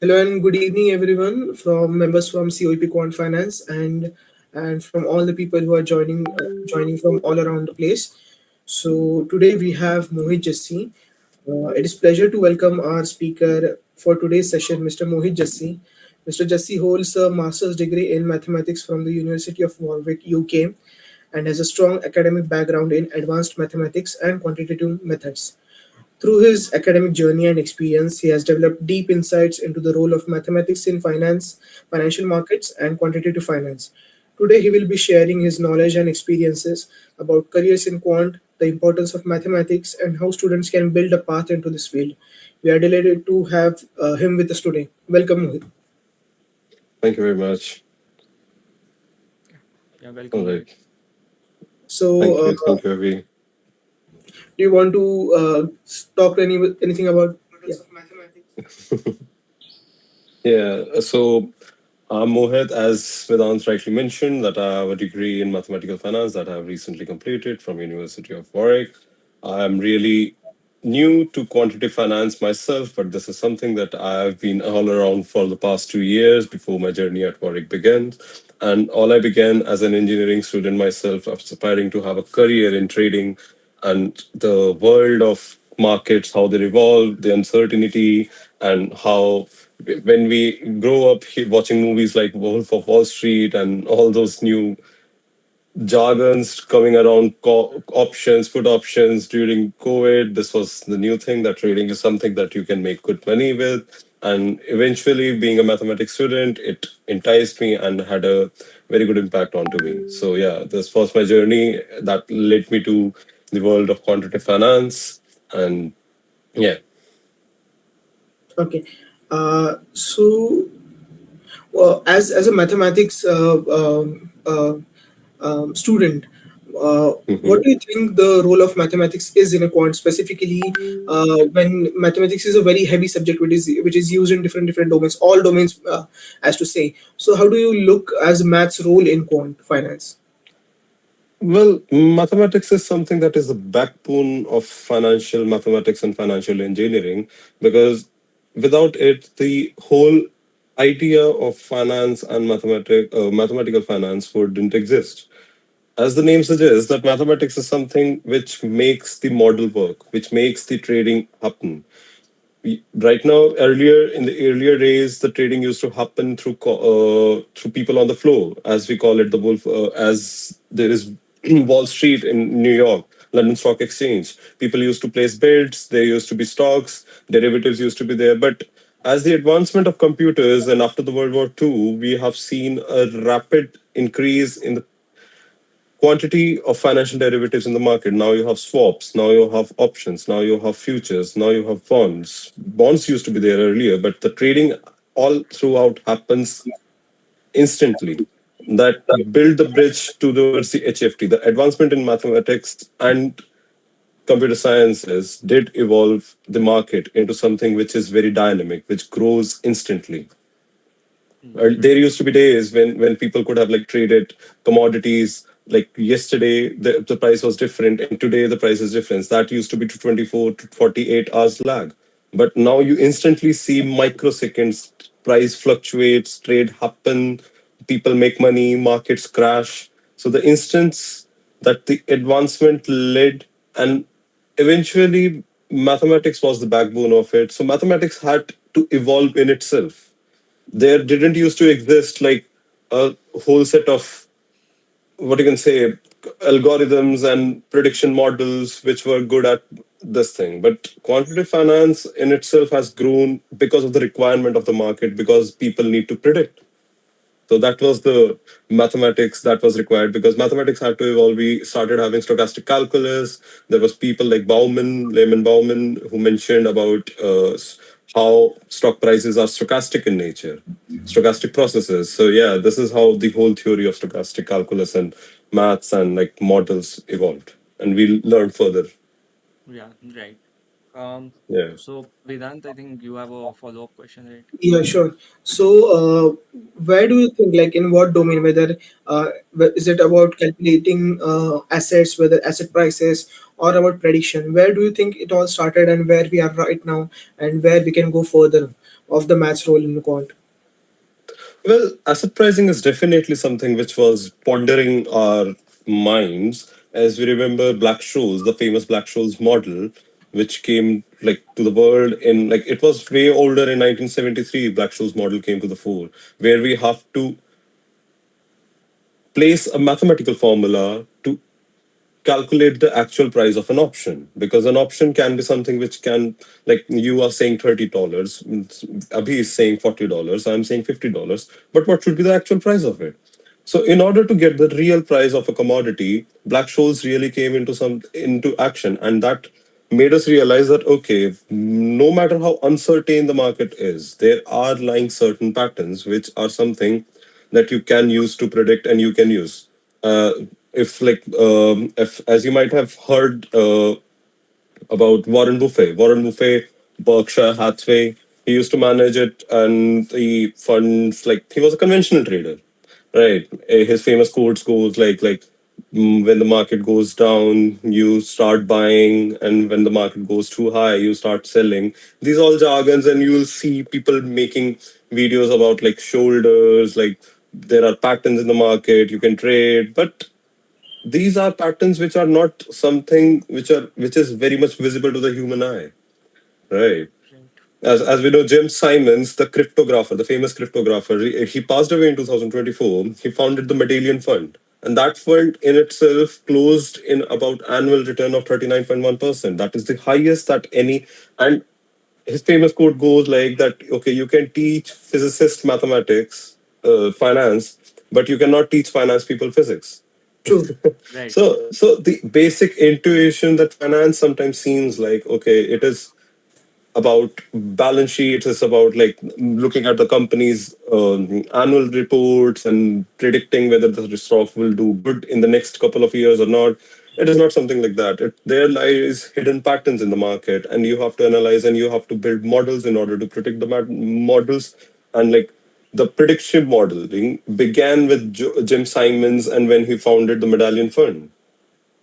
Hello and good evening, everyone, from members from COEP Quant Finance and from all the people who are joining from all around the place. So today we have Mohit Jassi. It is pleasure to welcome our speaker for today's session, Mr. Mohit Jassi. Mr. Jassi holds a master's degree in mathematics from the University of Warwick, UK, and has a strong academic background in advanced mathematics and quantitative methods. Through his academic journey and experience, he has developed deep insights into the role of mathematics in finance, financial markets, and quantitative finance. Today, he will be sharing his knowledge and experiences about careers in quant, the importance of mathematics, and how students can build a path into this field. We are delighted to have him with us today. Welcome, Mohit. Thank you very much. Yeah, welcome, All Mohit. right. So, Thank you. Thank you, Avi. do you want to talk anything about? Yeah. Yeah. So I'm Mohit, as Vedant rightly mentioned, that I have a degree in mathematical finance that I have recently completed from University of Warwick. I am really new to quantitative finance myself, but this is something that I've been all around for the past 2 years before my journey at Warwick began. And all I began as an engineering student myself, I was aspiring to have a career in trading and the world of markets, how they revolve, the uncertainty, and how when we grow up watching movies like Wolf of Wall Street and all those new jargons coming around options, put options during COVID. This was the new thing that trading is something that you can make good money with. And eventually, being a mathematics student, it enticed me and had a very good impact onto me. So, yeah, this was my journey that led me to the world of quantitative finance. And yeah. Okay. So, as a mathematics student, what Mhm. do you think the role of mathematics is in a quant, specifically when mathematics is a very heavy subject, which is used in different domains, all domains, as to say. So, how do you look as math's role in quant finance? Well, mathematics is something that is the backbone of financial mathematics and financial engineering because without it, the whole idea of finance and mathematical finance wouldn't exist. As the name suggests, that mathematics is something which makes the model work, which makes the trading happen. Right now, earlier in the earlier days, the trading used to happen through people on the floor, as we call it, the wolf. As there is Wall Street in New York, London Stock Exchange. People used to place bids. There used to be stocks. Derivatives used to be there. But as the advancement of computers and after the World War II, we have seen a rapid increase in the quantity of financial derivatives in the market. Now you have swaps, now you have options, now you have futures, now you have bonds. Bonds used to be there earlier, but the trading all throughout happens instantly. That build the bridge towards the HFT. The advancement in mathematics and computer sciences did evolve the market into something which is very dynamic, which grows instantly. There used to be days when people could have like traded commodities. Like yesterday, the price was different, and today the price is different. That used to be to 24 to 48 hours lag. But now you instantly see microseconds, price fluctuates, trade happen, people make money, markets crash. So the instance that the advancement led, and eventually mathematics was the backbone of it. So mathematics had to evolve in itself. There didn't used to exist like a whole set of what you can say algorithms and prediction models which were good at this thing, but quantitative finance in itself has grown because of the requirement of the market, because people need to predict. So that was the mathematics that was required, because mathematics had to evolve. We started having stochastic calculus. There was people like Lehman Bauman, who mentioned about how stock prices are stochastic in nature, stochastic processes. So yeah, this is how the whole theory of stochastic calculus and maths and like models evolved, and we learned further. Yeah, right. Um, Yeah. so Vedant, I think you have a follow-up question, right? Yeah, sure. So, where do you think, like, in what domain, whether is it about calculating assets, whether asset prices, or about prediction? Where do you think it all started, and where we are right now, and where we can go further of the maths role in the quant? Well, asset pricing is definitely something which was pondering our minds as we remember Black-Scholes, the famous Black-Scholes model, which came like to the world in like it was way older in 1973. Black-Scholes model came to the fore, where we have to place a mathematical formula to calculate the actual price of an option, because an option can be something which can, like you are saying $30, Abhi is saying $40, I'm saying $50, but what should be the actual price of it? So in order to get the real price of a commodity, Black Scholes really came into action, and that made us realize that okay, no matter how uncertain the market is, there are lying certain patterns which are something that you can use to predict and you can use. Uh, if as you might have heard about Warren Buffett. Warren Buffett, Berkshire Hathaway, he used to manage it and the funds, like he was a conventional trader, right? His famous quotes goes when the market goes down, you start buying, and when the market goes too high, you start selling. These all jargons, and you will see people making videos about like shoulders, like there are patterns in the market you can trade, but these are patterns which are not something which is very much visible to the human eye, right? Right. As we know, Jim Simons, the cryptographer, the famous cryptographer, he passed away in 2024. He founded the Medallion Fund, and that fund in itself closed in about annual return of 39.1%. That is the highest that any. And his famous quote goes like that: okay, you can teach physicists mathematics, finance, but you cannot teach finance people physics. True. Right. So the basic intuition that finance sometimes seems like okay, it is about balance sheets. It's about like looking at the company's annual reports and predicting whether the stock will do good in the next couple of years or not. It is not something like that. There lies hidden patterns in the market, and you have to analyze and you have to build models in order to predict the models. And like the prediction modeling began with Jim Simons, and when he founded the Medallion Fund.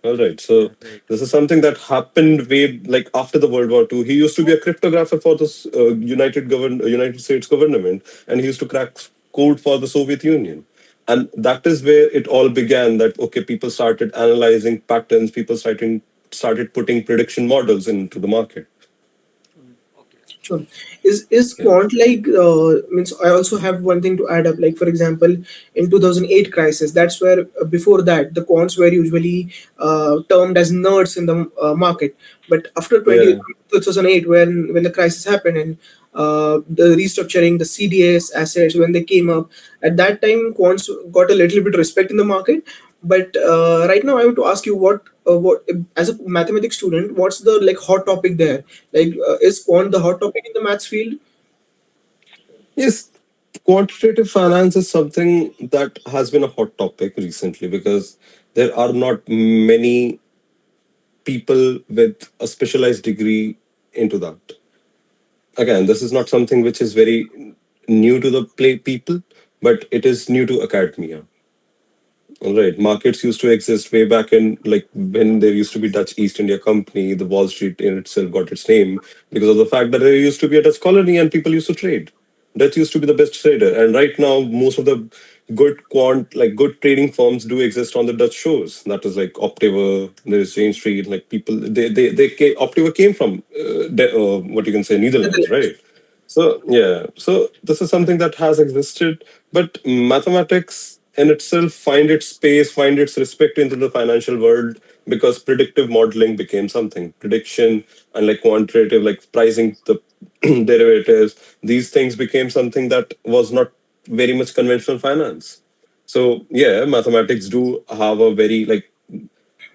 All right. So Right. this is something that happened way like after the World War II. He used to be a cryptographer for the United States government, and he used to crack code for the Soviet Union. And that is where it all began. That okay, people started analyzing patterns. People started putting prediction models into the market. Okay. Sure. Is Yeah. quant like means I also have one thing to add up. Like for example, in 2008 crisis, that's where before that the quants were usually termed as nerds in the market. But after Yeah. 2008, when the crisis happened and the restructuring, the CDS assets when they came up, at that time quants got a little bit respect in the market. But right now, I want to ask you what as a mathematics student, what's the like hot topic there? Like, is quant the hot topic in the maths field? Yes. Quantitative finance is something that has been a hot topic recently because there are not many people with a specialized degree into that. Again, this is not something which is very new to the play people, but it is new to academia. All right, markets used to exist way back in like when there used to be Dutch East India Company. The Wall Street in itself got its name because of the fact that there used to be a Dutch colony and people used to trade. Dutch used to be the best trader, and right now most of the good trading firms do exist on the Dutch shores. That is like Optiva. There is Jane Street. Like people, Optiva came from what you can say Netherlands, Netherlands. right? So yeah, so this is something that has existed, but mathematics in itself find its space, find its respect into the financial world because predictive modeling became something. Prediction and like quantitative, like pricing the derivatives, these things became something that was not very much conventional finance. So yeah, mathematics do have a very like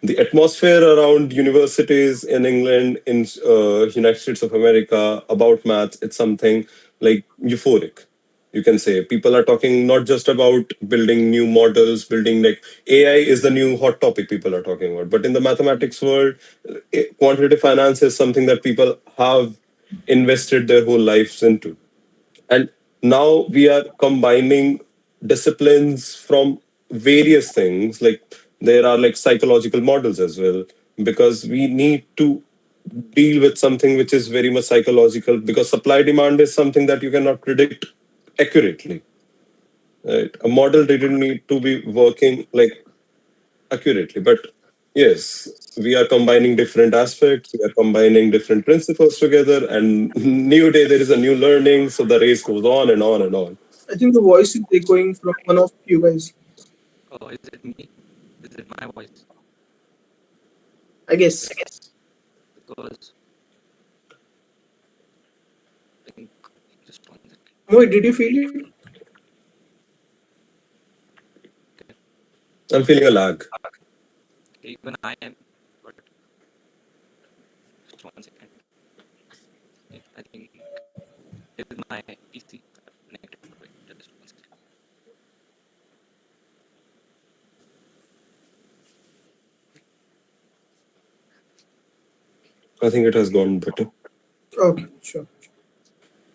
the atmosphere around universities in England, in United States of America about maths, it's something like euphoric. you can say. People are talking not just about building new models, building like AI is the new hot topic people are talking about. But in the mathematics world, quantitative finance is something that people have invested their whole lives into. And now we are combining disciplines from various things. Like there are like psychological models as well, because we need to deal with something which is very much psychological, because supply demand is something that you cannot predict accurately, right? A model didn't need to be working like accurately, but yes, we are combining different aspects, we are combining different principles together, and new day there is a new learning, so the race goes on and on and on. I think the voice is echoing from one of you guys. Oh, is it me? Is it my voice? I guess. Because I think just one second. Mohit, did you feel it? Okay, I'm feeling a lag. okay, even I am, but just one second. Yeah, I think it is my PC connected to it. Just one second. I think it has gone better. Okay, sure.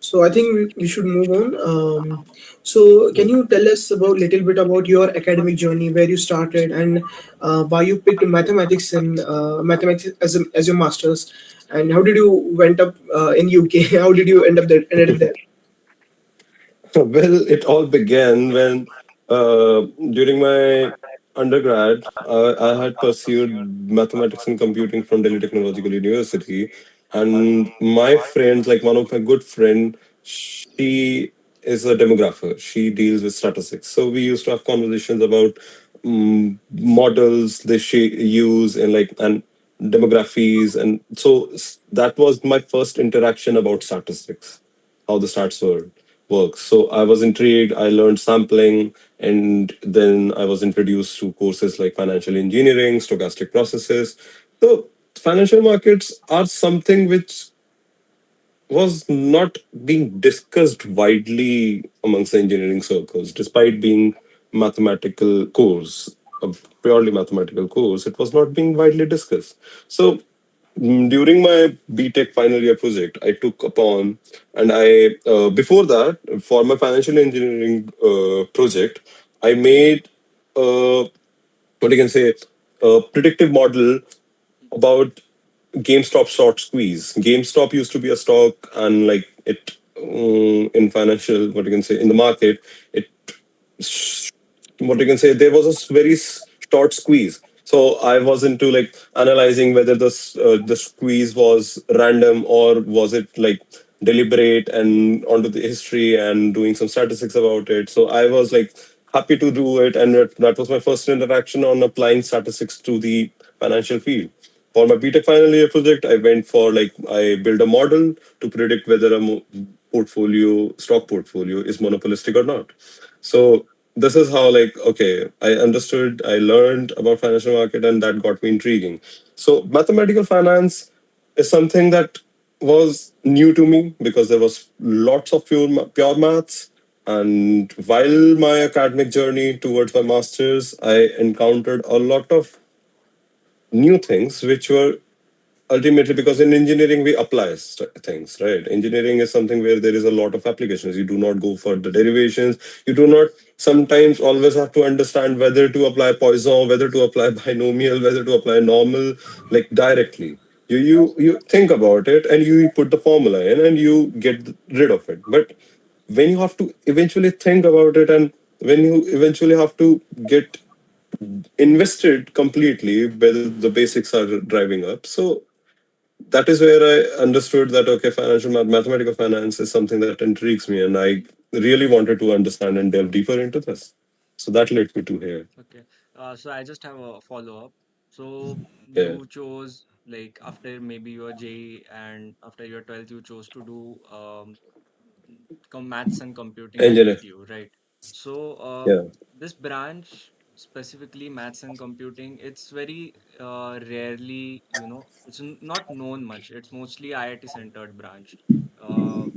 So I think we should move on. So can you tell us about little bit about your academic journey, where you started, and why you picked mathematics and mathematics as your masters, and how did you went up in UK? How did you end up there? Ended up there? Well, it all began when, during my undergrad, I had pursued mathematics and computing from Delhi Technological University, and my friends, like one of my good friend, she is a demographer. She deals with statistics. So we used to have conversations about models they use and like and demographies, and so that was my first interaction about statistics, how the stats works. So I was intrigued. I learned sampling, and then I was introduced to courses like financial engineering, stochastic processes. So financial markets are something which was not being discussed widely amongst the engineering circles, despite being mathematical course, a purely mathematical course. It was not being widely discussed. So during my BTech final year project, I took upon, and I before that, for my financial engineering project, I made what you can say a predictive model about GameStop short squeeze. GameStop used to be a stock, and like it in financial, what you can say in the market, it what you can say there was a very short squeeze. So I was into like analyzing whether the squeeze was random or was it like deliberate, and onto the history and doing some statistics about it. So I was like happy to do it, and that was my first interaction on applying statistics to the financial field. For my BTech final year project, I went for like I built a model to predict whether a stock portfolio is monopolistic or not. So this is how like okay, I understood, I learned about financial market, and that got me intriguing. So mathematical finance is something that was new to me because there was lots of pure maths. And while my academic journey towards my masters, I encountered a lot of new things which were ultimately, because in engineering we apply things, right? Engineering is something where there is a lot of applications. You do not go for the derivations. You do not sometimes always have to understand whether to apply Poisson, whether to apply binomial, whether to apply normal, like directly. You think about it and you put the formula in and you get rid of it. But when you have to eventually think about it, and when you eventually have to get invested completely, whether the basics are driving up. So that is where I understood that okay, mathematical finance is something that intrigues me, and I really wanted to understand and delve deeper into this. So that led me to here. Okay. So I just have a follow-up. So Yeah, you chose like after maybe your J and after your 12th you chose to do maths and computing at engineer. DTU, right? So Yeah, this branch specifically maths and computing, it's very rarely, it's not known much. It's mostly IIT centered branch.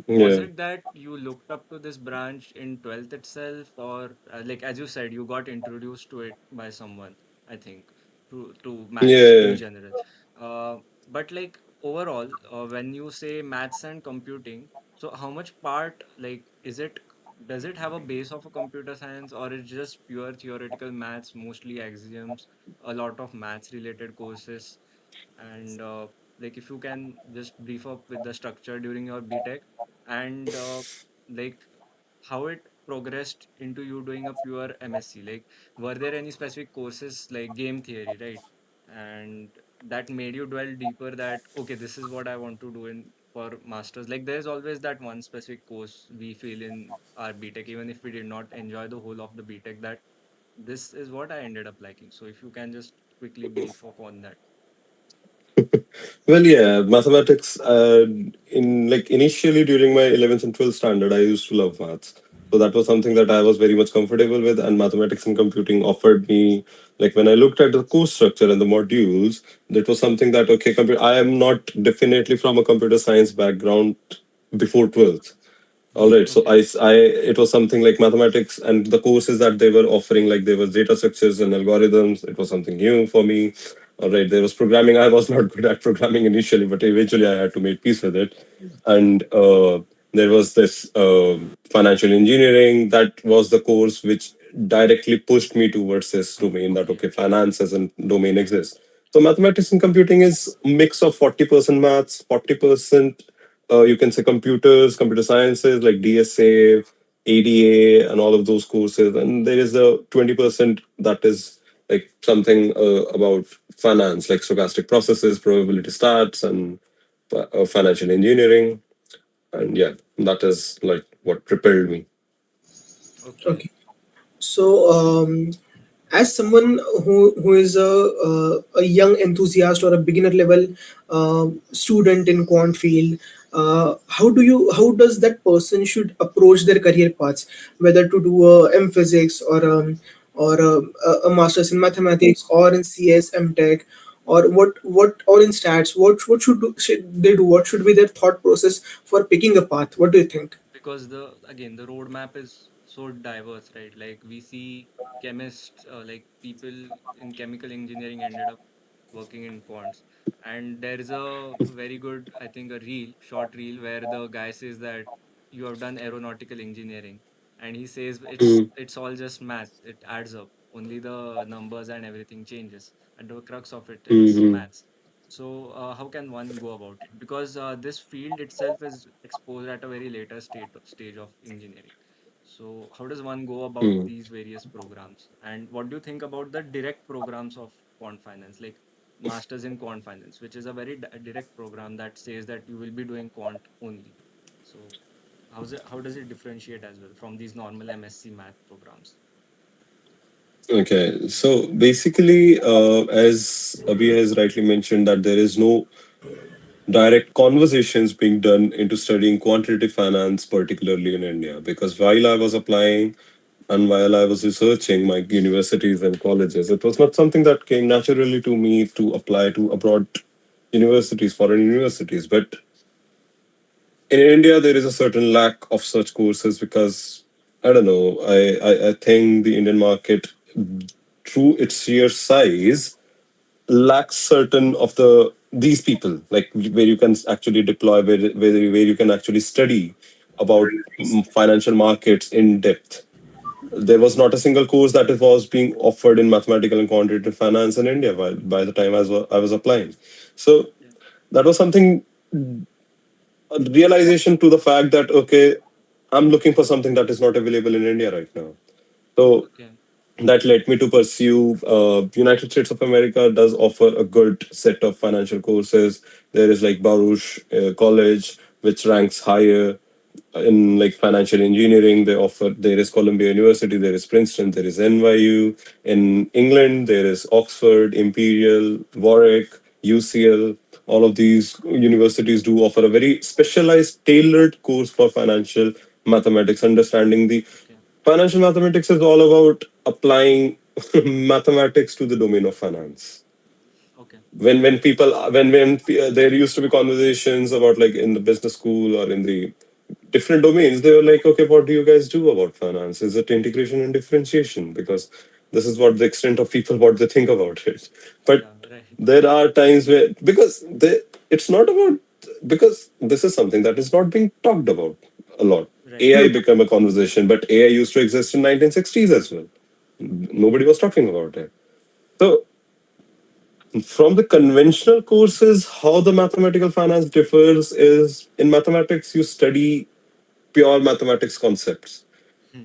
Was Yeah. it that you looked up to this branch in 12th itself, or like as you said, you got introduced to it by someone, I think, to maths in Yeah. general. Uh, but like overall, when you say maths and computing, so how much part, like, does it have a base of a computer science, or it's just pure theoretical maths, mostly axioms, a lot of maths related courses? And like if you can just brief up with the structure during your BTech, and like how it progressed into you doing a pure MSc. Like, were there any specific courses like game theory, right? And that made you dwell deeper that okay, this is what I want to do in for masters. Like there's always that one specific course we feel in our BTech, even if we did not enjoy the whole of the BTech, that this is what I ended up liking. So if you can just quickly brief up on that. Well, yeah, mathematics. In like initially during my 11th and 12th standard, I used to love maths. So that was something that I was very much comfortable with, and mathematics and computing offered me, like when I looked at the course structure and the modules, that was something that okay, I am not definitely from a computer science background before 12th. All right. So Okay. it was something like mathematics and the courses that they were offering, like there was data structures and algorithms. It was something new for me. All right. There was programming. I was not good at programming initially, but eventually I had to make peace with it. And there was this financial engineering. That was the course which directly pushed me towards this domain that, Okay. okay, finance as a domain exists. So mathematics and computing is a mix of 40% maths, 40% you can say computer sciences like DSA, ADA, and all of those courses. And there is a 20% that is like something about finance, like stochastic processes, probability stats, and financial engineering. And yeah, that is like what propelled me. Okay. Okay. So, as someone who is a young enthusiast or a beginner level student in quant field, how does that person should approach their career paths, whether to do a M physics or a master's in mathematics or in CS M Tech, or what or in stats? Should they do? What should be their thought process for picking a path? What do you think? Because the roadmap is so diverse, right? Like we see chemists, like people in chemical engineering ended up working in quants. And there is a very good, I think, a short reel where the guy says that you have done aeronautical engineering, and he says Mm, it's all just math, it adds up, only the numbers and everything changes, and the crux of it is mm, maths. So how can one go about it? Because this field itself is exposed at a very later stage of engineering. So how does one go about mm, these various programs? And what do you think about the direct programs of quant finance, like Masters in Quant Finance, which is a very direct program that says that you will be doing quant only. So how does it differentiate as well from these normal MSc math programs? Okay, so basically, as Abhi has rightly mentioned, that there is no direct conversations being done into studying quantitative finance, particularly in India. Because while I was applying and while I was researching my universities and colleges, it was not something that came naturally to me to apply to abroad universities, foreign universities. But in India, there is a certain lack of such courses because I don't know. I think the Indian market, through its sheer size, lacks certain of these people like where you can actually deploy where you can actually study about financial markets in depth. There was not a single course that was being offered in mathematical and quantitative finance in India by the time I was applying. So Yeah. that was something, a realization to the fact that okay, I'm looking for something that is not available in India right now. So Okay. that led me to pursue United States of America does offer a good set of financial courses. There is like Baruch College, which ranks higher in like financial engineering. They offer, there is Columbia University, there is Princeton, there is NYU. In England, there is Oxford, Imperial, Warwick, UCL. All of these universities do offer a very specialized, tailored course for financial mathematics, understanding the Okay. financial mathematics is all about applying mathematics to the domain of finance. Okay. When people there used to be conversations about like in the business school or in the different domains, they were like, okay, what do you guys do about finance? Is it integration and differentiation? Because this is what the extent of people what they think about it. But Yeah, right. there are times where it's not about, because this is something that is not being talked about a lot. Right. AI became a conversation, but AI used to exist in 1960s as well. Nobody was talking about it. So from the conventional courses, how the mathematical finance differs is in mathematics, you study pure mathematics concepts. Hmm.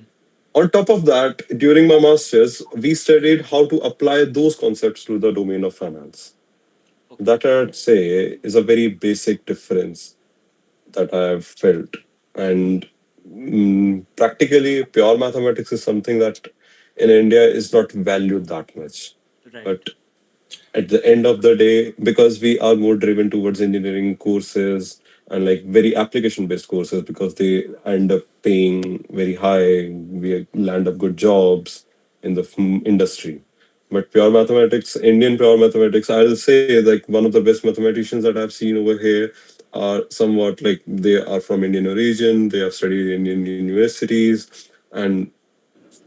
On top of that, during my master's, we studied how to apply those concepts to the domain of finance. Okay. That I'd say is a very basic difference that I've felt. And practically, pure mathematics is something that in India is not valued that much. Right. But at the end of the day, because we are more driven towards engineering courses and like very application based courses, because they end up paying very high, we land up good jobs in the industry. But pure mathematics, Indian pure mathematics, I'll say like one of the best mathematicians that I've seen over here are somewhat like they are from Indian origin, they have studied in Indian universities, and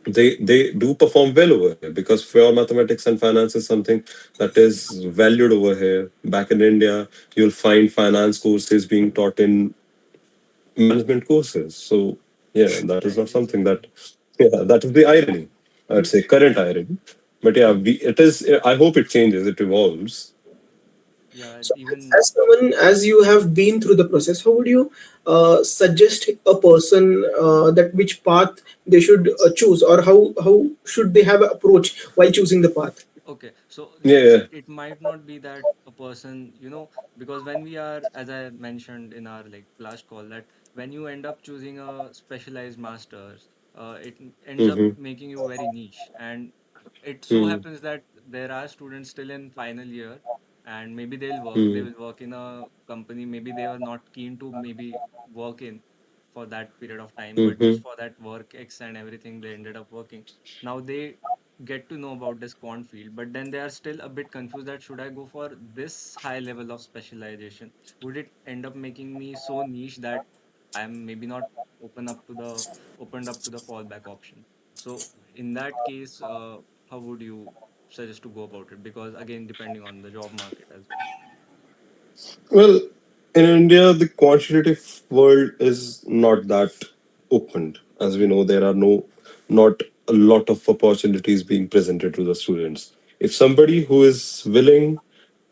they do perform well over here, because pure mathematics and finance is something that is valued over here. Back in India, you'll find finance courses being taught in management courses. So yeah, that is Right. not something Exactly. that, yeah, that is the irony. I'd say current irony. But yeah, it is. I hope it changes. It evolves. Yeah. So, Even as someone, as you have been through the process, how would you suggest a person that which path they should choose, or how should they have an approach while choosing the path? okay, so Yeah, yeah. it might not be that a person, because when we are, as I mentioned in our like last call, that when you end up choosing a specialized master's, ends up Mm-hmm. making you very niche. And it so Mm-hmm. happens that there are students still in final year, and maybe they Mm-hmm. will work in a company, maybe they were not keen to maybe work in for that period of time, but just Mm-hmm. for that work X and everything, they ended up working. Now they get to know about this quant field, but then they are still a bit confused that should I go for this high level of specialization? Would it end up making me so niche that I'm maybe not opened up to the fallback option? So in that case, how would you suggest to go about it? Because again, depending on the job market as well. Well, in India, the quantitative world is not that opened. As we know, there are not a lot of opportunities being presented to the students. If somebody who is willing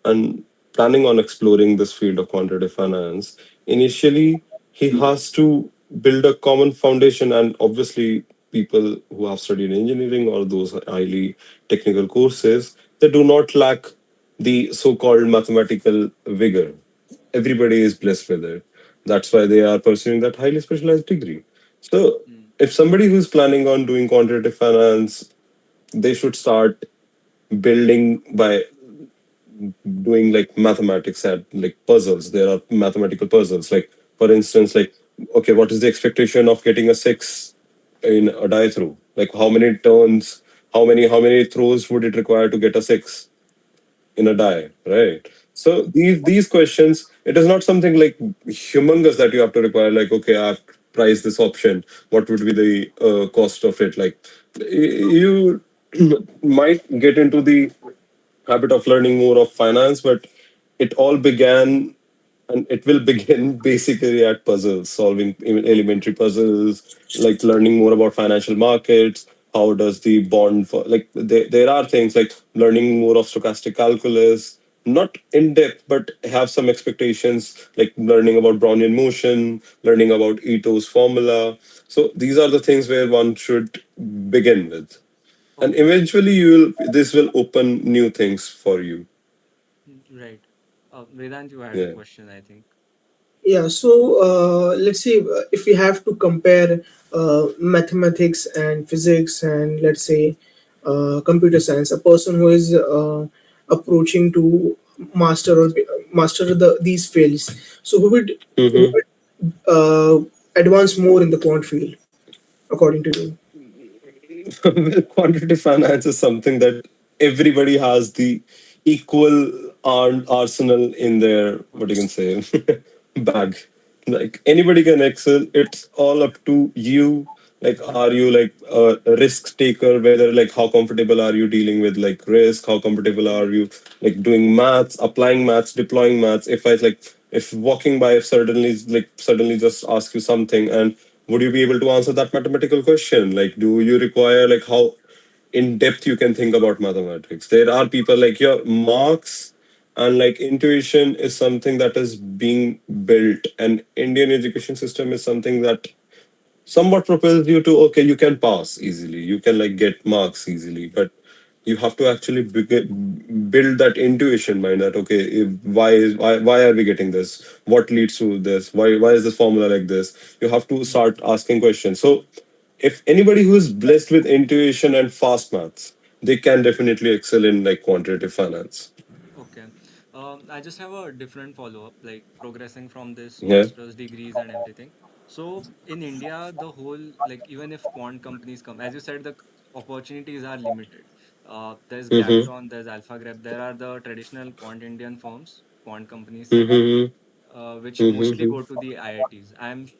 and planning on exploring this field of quantitative finance, initially he has to build a common foundation. And obviously, people who have studied engineering or those highly technical courses, they do not lack the so-called mathematical vigor. Everybody is blessed with it. That's why they are pursuing that highly specialized degree. So, Mm, if somebody who's planning on doing quantitative finance, they should start building by doing like mathematics at like puzzles. There are mathematical puzzles. Like for instance, like okay, what is the expectation of getting a six in a die throw? Like how many turns, how many throws would it require to get a six in a die, right? So these questions, it is not something like humongous that you have to require. Like okay, I've priced this option. What would be the cost of it? Like you might get into the habit of learning more of finance, but it all began and it will begin basically at puzzles, solving elementary puzzles, like learning more about financial markets. How does the bond for like there are things like learning more of stochastic calculus, not in depth, but have some expectations, like learning about Brownian motion, learning about Ito's formula. So these are the things where one should begin with, and okay. eventually you will this will open new things for you. Right. Vedant, you had a Yeah. question, I think. Yeah, so let's say if we have to compare mathematics and physics and let's say computer science, a person who is approaching to master or master these fields, so who Hmm. would advance more in the quant field, according to you? Quantitative finance is something that everybody has the equal arsenal in their, what you can say, bag. Like anybody can excel. It's all up to you. Like, are you like a risk taker? Whether like how comfortable are you dealing with like risk? How comfortable are you like doing maths, applying maths, deploying maths? If I like, if walking by suddenly just ask you something, and would you be able to answer that mathematical question? Like, do you require like how in depth you can think about mathematics? There are people like your marks and like intuition is something that is being built, and Indian education system is something that somewhat propels you to, okay, you can pass easily, you can like get marks easily, but you have to actually build that intuition mind that, okay, why are we getting this, what leads to this, why is this formula like this. You have to Mhm. start asking questions. So if anybody who is blessed with intuition and fast maths, they can definitely excel in like quantitative finance. Okay. I just have a different follow-up, like progressing from this Yeah. master's degrees and everything. So in India, the whole, like even if quant companies come, as you said, the opportunities are limited. There's Mm-hmm. Graviton, there's AlphaGrep, there are the traditional quant Indian firms, quant companies set up, Mm-hmm. which mostly Mm-hmm. go to the IITs.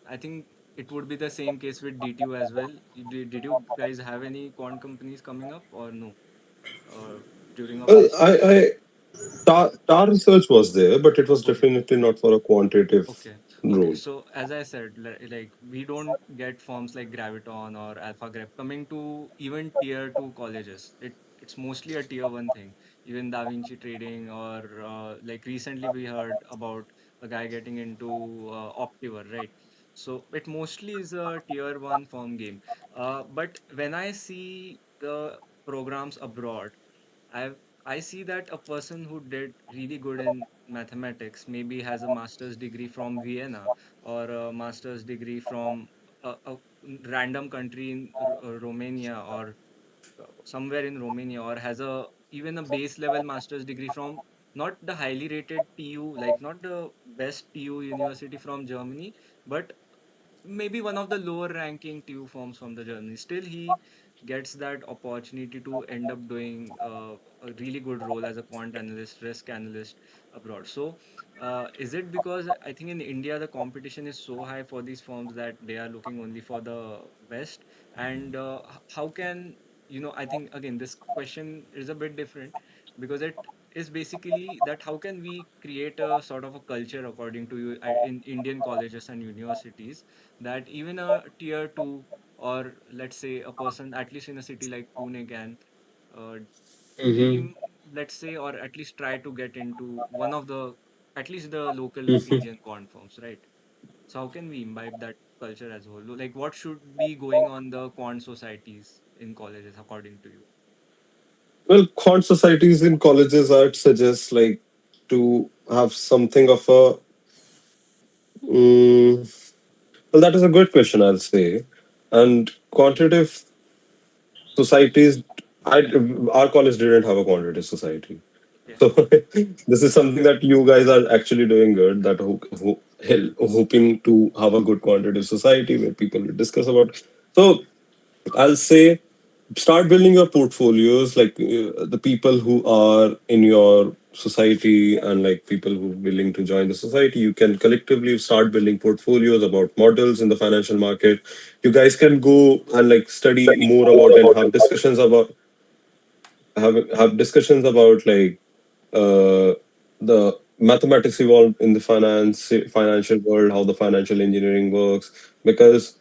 I think it would be the same case with DTU as well. Did you guys have any quant companies coming up or no? Uh, during a Well, placement? tar research was there, but it was Okay. definitely not for a quantitative Okay. Okay. role. So as I said, like we don't get firms like Graviton or AlphaGrep coming to even tier two colleges. It's mostly a tier one thing. Even Da Vinci Trading or like recently we heard about a guy getting into Optiver, right? So it mostly is a tier one firm game. But when I see the programs abroad, I've I see that a person who did really good in mathematics maybe has a master's degree from Vienna or a master's degree from a random country in Romania or somewhere in Romania, or has a even a base level master's degree from not the highly rated TU, like not the best TU university from Germany, but maybe one of the lower ranking TU forms from the Germany. Still, he gets that opportunity to end up doing a really good role as a quant analyst, risk analyst abroad. So, is it because I think in India the competition is so high for these firms that they are looking only for the West? And how can, I think again this question is a bit different because it is basically that how can we create a sort of a culture according to you in Indian colleges and universities, that even a tier 2, or let's say a person at least in a city like Pune can uh, Mm-hmm. dream, let's say, or at least try to get into one of the at least the local Mm-hmm. Indian quant firms, right? So how can we imbibe that culture as a whole? Like what should be going on the quant societies in colleges according to you? Well, quant societies in colleges, I'd suggest like to have something of a. Mm, well, that is a good question, I'll say. And quantitative societies, I our college didn't have a quantitative society. Okay. So this is something that you guys are actually doing good. That hoping to have a good quantitative society where people will discuss about. So I'll say start building your portfolios, like the people who are in your society and like people who are willing to join the society. You can collectively start building portfolios about models in the financial market. You guys can go and like study more about and have discussions about like uh, the mathematics evolved in the financial world, how the financial engineering works, because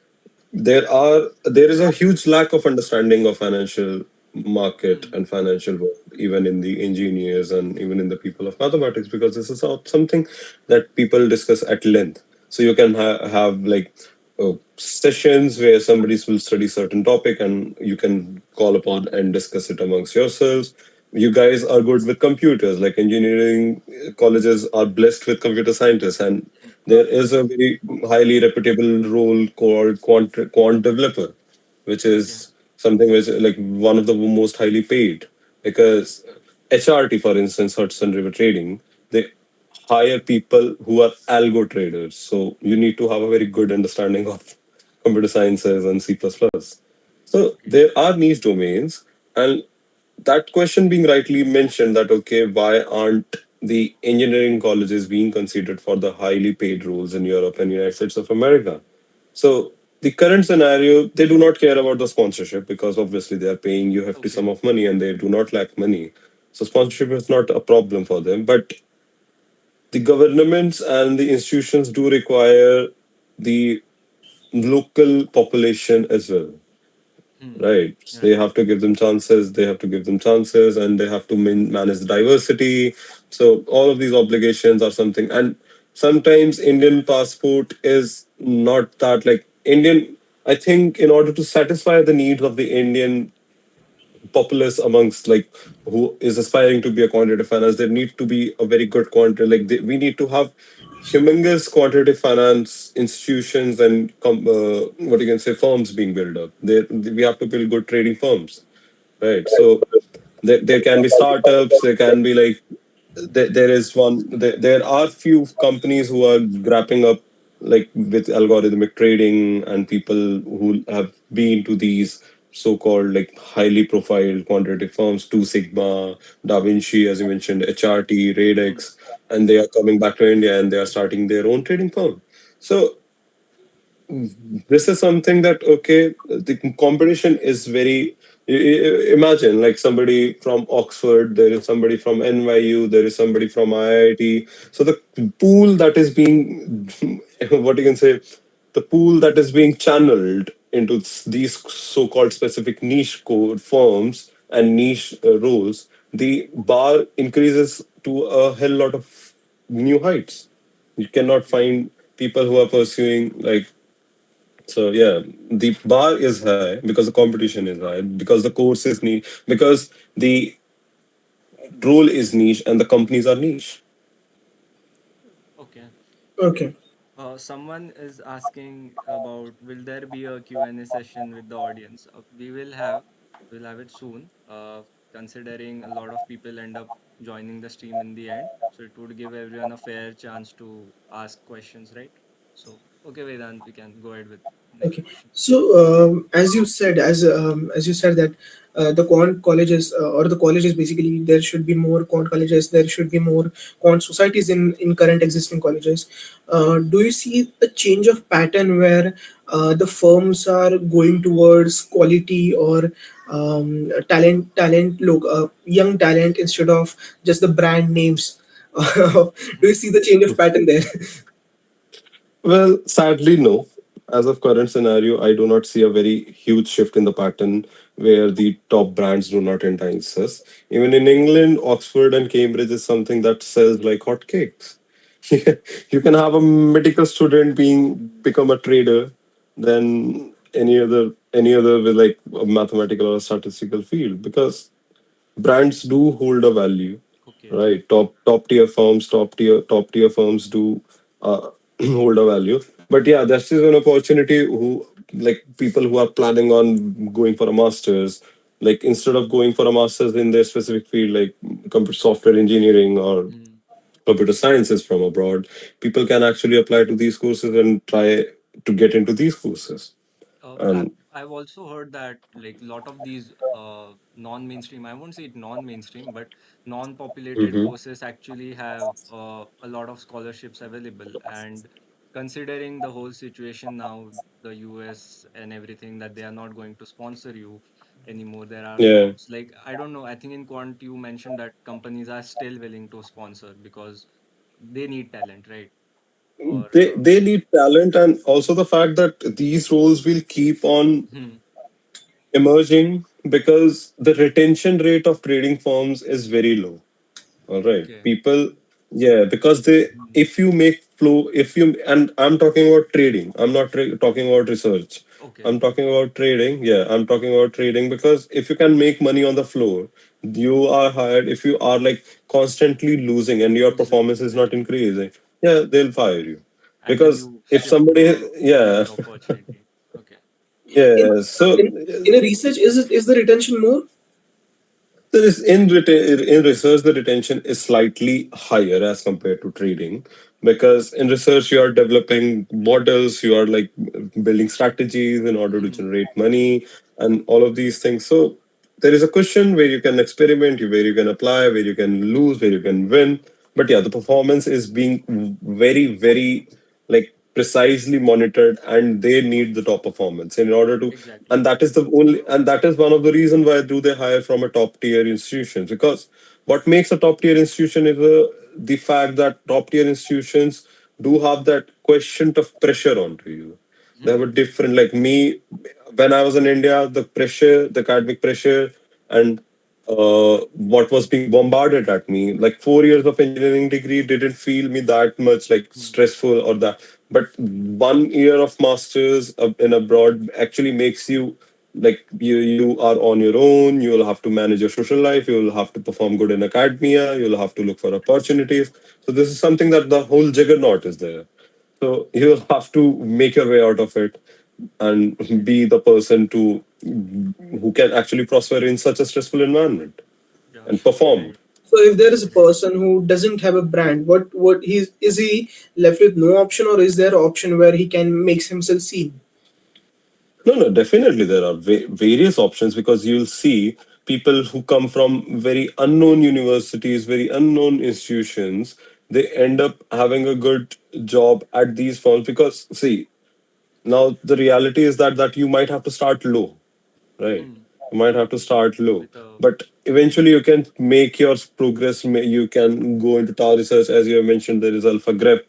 there is a huge lack of understanding of financial market Hmm. and financial world, even in the engineers and even in the people of mathematics, because this is something that people discuss at length. So you can have like sessions where somebody will study certain topic and you can call upon and discuss it amongst yourselves. You guys are good with computers, like engineering colleges are blessed with computer scientists, and there is a very highly reputable role called quant developer, which Okay. is something which like one of the most highly paid, because HRT, for instance, Hudson River Trading, they hire people who are algo traders. So you need to have a very good understanding of computer sciences and C++. So Okay. there are niche domains, and that question being rightly mentioned, that okay, why aren't the engineering colleges being considered for the highly paid roles in Europe and United States of America. So the current scenario, they do not care about the sponsorship because obviously they are paying you hefty sum Okay. of money and they do not lack money. So sponsorship is not a problem for them. But the governments and the institutions do require the local population as well, Hmm. right? So they Right. have to give them chances, they have to give them chances, and they have to manage the diversity. So all of these obligations are something. And sometimes Indian passport is not that like Indian. I think in order to satisfy the needs of the Indian populace amongst like who is aspiring to be a quantitative finance, there need to be a very good we need to have humongous quantitative finance institutions and what you can say firms being built up. We have to build good trading firms, right? So there can be startups, there can be like there is there are few companies who are grappling up like with algorithmic trading, and people who have been to these so-called like highly profiled quantitative firms, Two Sigma, Da Vinci, as you mentioned, HRT, Hmm. Radix, and they are coming back to India and they are starting their own trading firm. So this is something that okay, the competition is very imagine like somebody from Oxford, there is somebody from NYU, there is somebody from IIT. So the pool that is being what you can say, the pool that is being channeled into these so-called specific niche code firms and niche roles, the bar increases to a hell lot of new heights. You cannot Okay. find people who are pursuing like so yeah, the bar is high because the competition is high, because the course is niche, because the role is niche and the companies are niche. Okay. Okay. Someone is asking about will there be a Q&A session with the audience? We'll have it soon. Considering a lot of people end up joining the stream in the end, so it would give everyone a fair chance to ask questions, right? So, okay, Vedant, we can go ahead with next Okay. question. So, as you said that the quant colleges or the colleges basically there should be more quant colleges. There should be more quant societies in current existing colleges. Do you see a change of pattern where the firms are going towards quality or young talent instead of just the brand names? Do you see the change of pattern there? Well, sadly, no. As of current scenario, I do not see a very huge shift in the pattern where the top brands do not entice us. Even in England, Oxford and Cambridge is something that sells like hotcakes. You can have a medical student being become a trader than any other with like a mathematical or statistical field, because brands do hold a value, Okay. right? Top tier firms do hold a value. But yeah, this is an opportunity who like people who are planning on going for a master's, like instead of going for a master's in their specific field, like computer software engineering or Hmm. computer sciences from abroad, people can actually apply to these courses and try to get into these courses. And I've also heard that like a lot of these non-mainstream, I won't say it non-mainstream, but non-populated Mhm. courses actually have a lot of scholarships available. And considering the whole situation now, the US and everything, that they are not going to sponsor you anymore, there are Yeah. talks. Like, I don't know, I think in Quant you mentioned that companies are still willing to sponsor because they need talent, right? Or They need talent, and also the fact that these roles will keep on hmm, emerging because the retention rate of trading firms is very low. All right. okay. People, yeah, because they, Hmm, if you make flow, if you, and I'm talking about trading, I'm not talking about research. okay. I'm talking about trading. Yeah, I'm talking about trading because if you can make money on the floor, you are hired. If you are like constantly losing and your performance Losing, is right? not increasing, yeah, they'll fire you. And then Because you if shift to somebody, a yeah, better opportunity. Okay. in yeah, so in a research is the retention more? there is in research the retention is slightly higher as compared to trading, because in research you are developing models, you are like building strategies in order to Hmm. generate money and all of these things. So there is a cushion where you can experiment, where you can apply, where you can lose, where you can win. But yeah, the performance is being very, very like precisely monitored, and they need the top performance in order to. Exactly. And that is the only, and that is one of the reason why do they hire from a top tier institutions, because what makes a top tier institution is the fact that top tier institutions do have that question of pressure onto you. They have a Hmm. different, like me, when I was in India, the pressure, the academic pressure, and what was being bombarded at me, like 4 years of engineering degree didn't feel me that much like Hmm. stressful or that. But 1 year of masters in abroad actually makes you like you are on your own. You will have to manage your social life. You will have to perform good in academia. You'll have to look for opportunities. So this is something that the whole juggernaut is there. So you'll have to make your way out of it and be the person to who can actually prosper in such a stressful environment Yeah. and perform. Right. So if there is a Right. person who doesn't have a brand, what he's is he left with no option, or is there an option where he can make himself seen? No, no, definitely there are various options, because you'll see people who come from very unknown universities, very unknown institutions, they end up having a good job at these firms. Because see, now the reality is that you might have to start low, right? Hmm. You might have to start low, With a. but eventually you can make your progress. You can go into tower research, as you have mentioned. There is alpha grep.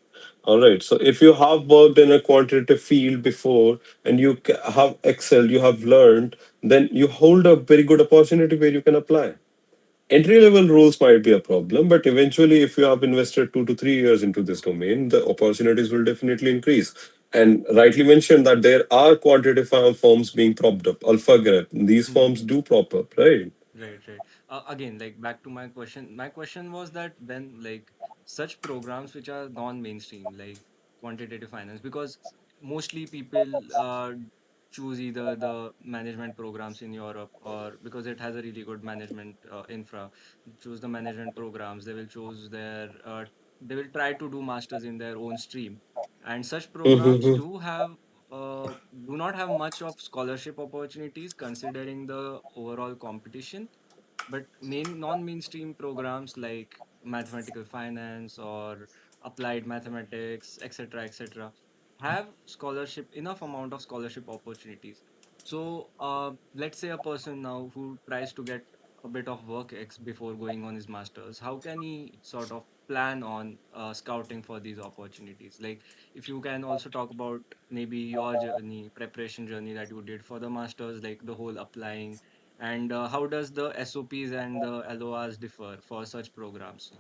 All right. So if you have worked in a quantitative field before and you have excelled, you have learned, then you hold a very good opportunity where you can apply. Entry level roles might be a problem, but eventually, if you have invested 2 to 3 years into this domain, the opportunities will definitely increase. And rightly mentioned that there are quantitative firms being propped up. AlphaGrep, these firms Hmm. do prop up, right? Right, right. Again, like back to my question. My question was that when like such programs which are non-mainstream, like quantitative finance, because mostly people choose either the management programs in Europe, or because it has a really good management infra, choose the management programs. They will choose their they will try to do masters in their own stream, and such programs Mhm. do have do not have much of scholarship opportunities considering the overall competition, but non-mainstream programs like mathematical finance or applied mathematics, etc., have scholarship enough amount of scholarship opportunities. So let's say a person now who tries to get a bit of work before going on his masters, how can he sort of plan on scouting for these opportunities? Like, if you can also talk about maybe your journey, preparation journey that you did for the masters, like the whole applying, and how does the SOPs and the LORs differ for such programs?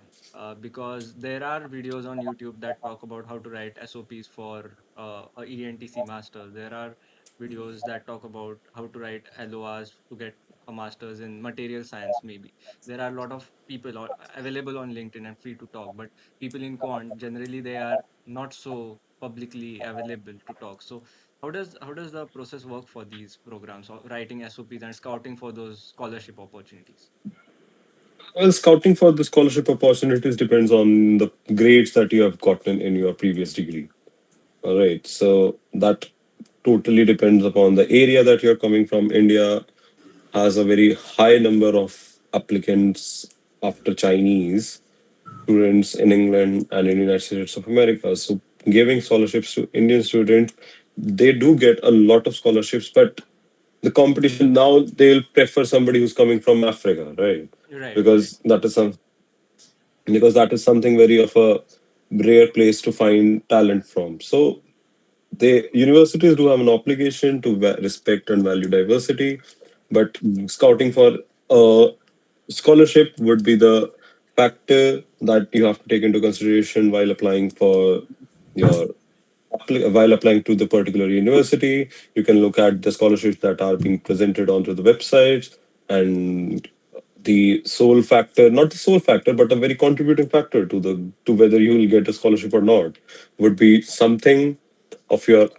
Because there are videos on YouTube that talk about how to write SOPs for a ENTC master. There are videos that talk about how to write LORs to get a master's in material science, maybe. There are a lot of people available on LinkedIn and free to talk, but people in quant, generally, they are not so publicly available to talk. So how does the process work for these programs, or writing SOPs and scouting for those scholarship opportunities? Well, scouting for the scholarship opportunities depends on the grades that you have gotten in your previous degree. All right. So that totally depends upon the area that you're coming from. India has a very high number of applicants after Chinese students in England and in the United States of America. So giving scholarships to Indian students, they do get a lot of scholarships, but the competition now, they'll prefer somebody who's coming from Africa, right? Right, right. Because that is something very of a rare place to find talent from. So the universities do have an obligation to respect and value diversity, but scouting for a scholarship would be the factor that you have to take into consideration while applying for your while applying to the particular university. You can look at the scholarships that are being presented onto the websites, and the sole factor, not the sole factor, but a very contributing factor to the to whether you will get a scholarship or not, would be something of your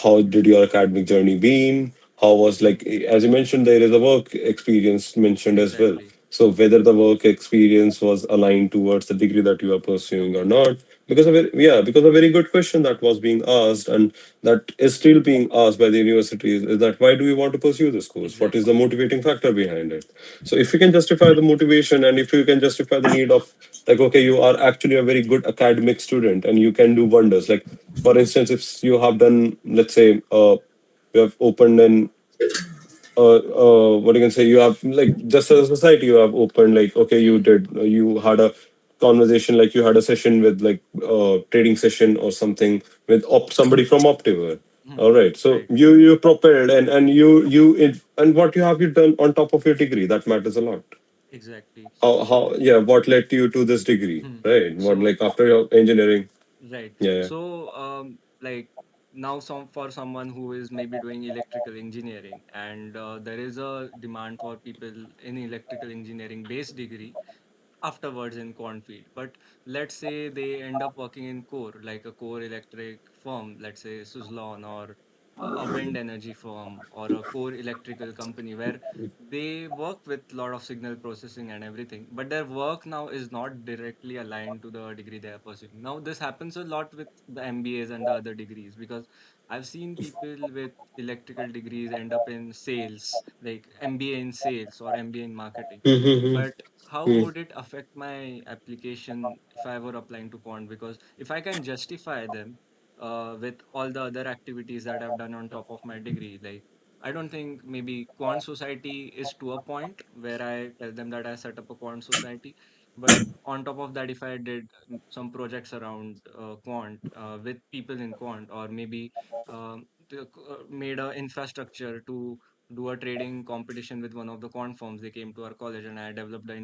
how did your academic journey been, how was, like, as you mentioned, there is a work experience mentioned as well. Exactly. So whether the work experience was aligned towards the degree that you are pursuing or Okay. not, because of it, yeah, because a very good question that was being asked and that is still being asked by the universities is that why do you want to pursue this course? What is the Exactly. motivating factor behind it? So if you can justify the motivation and if you can justify the need of like, okay, you are actually a very good academic student and you can do wonders. Like for instance, if you have done, let's say, you have opened an what you can say, you have like just as a society you have opened like okay you Hmm. did you had a conversation like you had a session with like trading session or something with somebody from Optiver. Hmm. All right, so Right. you propelled and and what you have you done on top of your degree that matters a lot. Exactly. How So, yeah, what led you to this degree, hmm. right? What So like after your engineering. right. Yeah, So, like now, for someone who is maybe doing electrical engineering, and there is a demand for people in electrical engineering based degree afterwards in quant field. But let's say they end up working in core, like a core electric firm, let's say Suzlon, or a wind energy firm, or a core electrical company where they work with a lot of signal processing and everything, but their work now is not directly aligned to the degree they are pursuing. Now this happens a lot with the MBAs and the other degrees, because I've seen people with electrical degrees end up in sales, like MBA in sales or MBA in marketing. yeah. But how would it affect my application if I were applying to quant? Because if I can justify them with all the other activities that I've done on top of my degree, like I don't think maybe quant society is to a point where I tell them that I set up a quant society. But on top of that, if I did some projects around quant with people in quant, or maybe made a infrastructure to do a trading competition with one of the quant firms. They came to our college and I developed the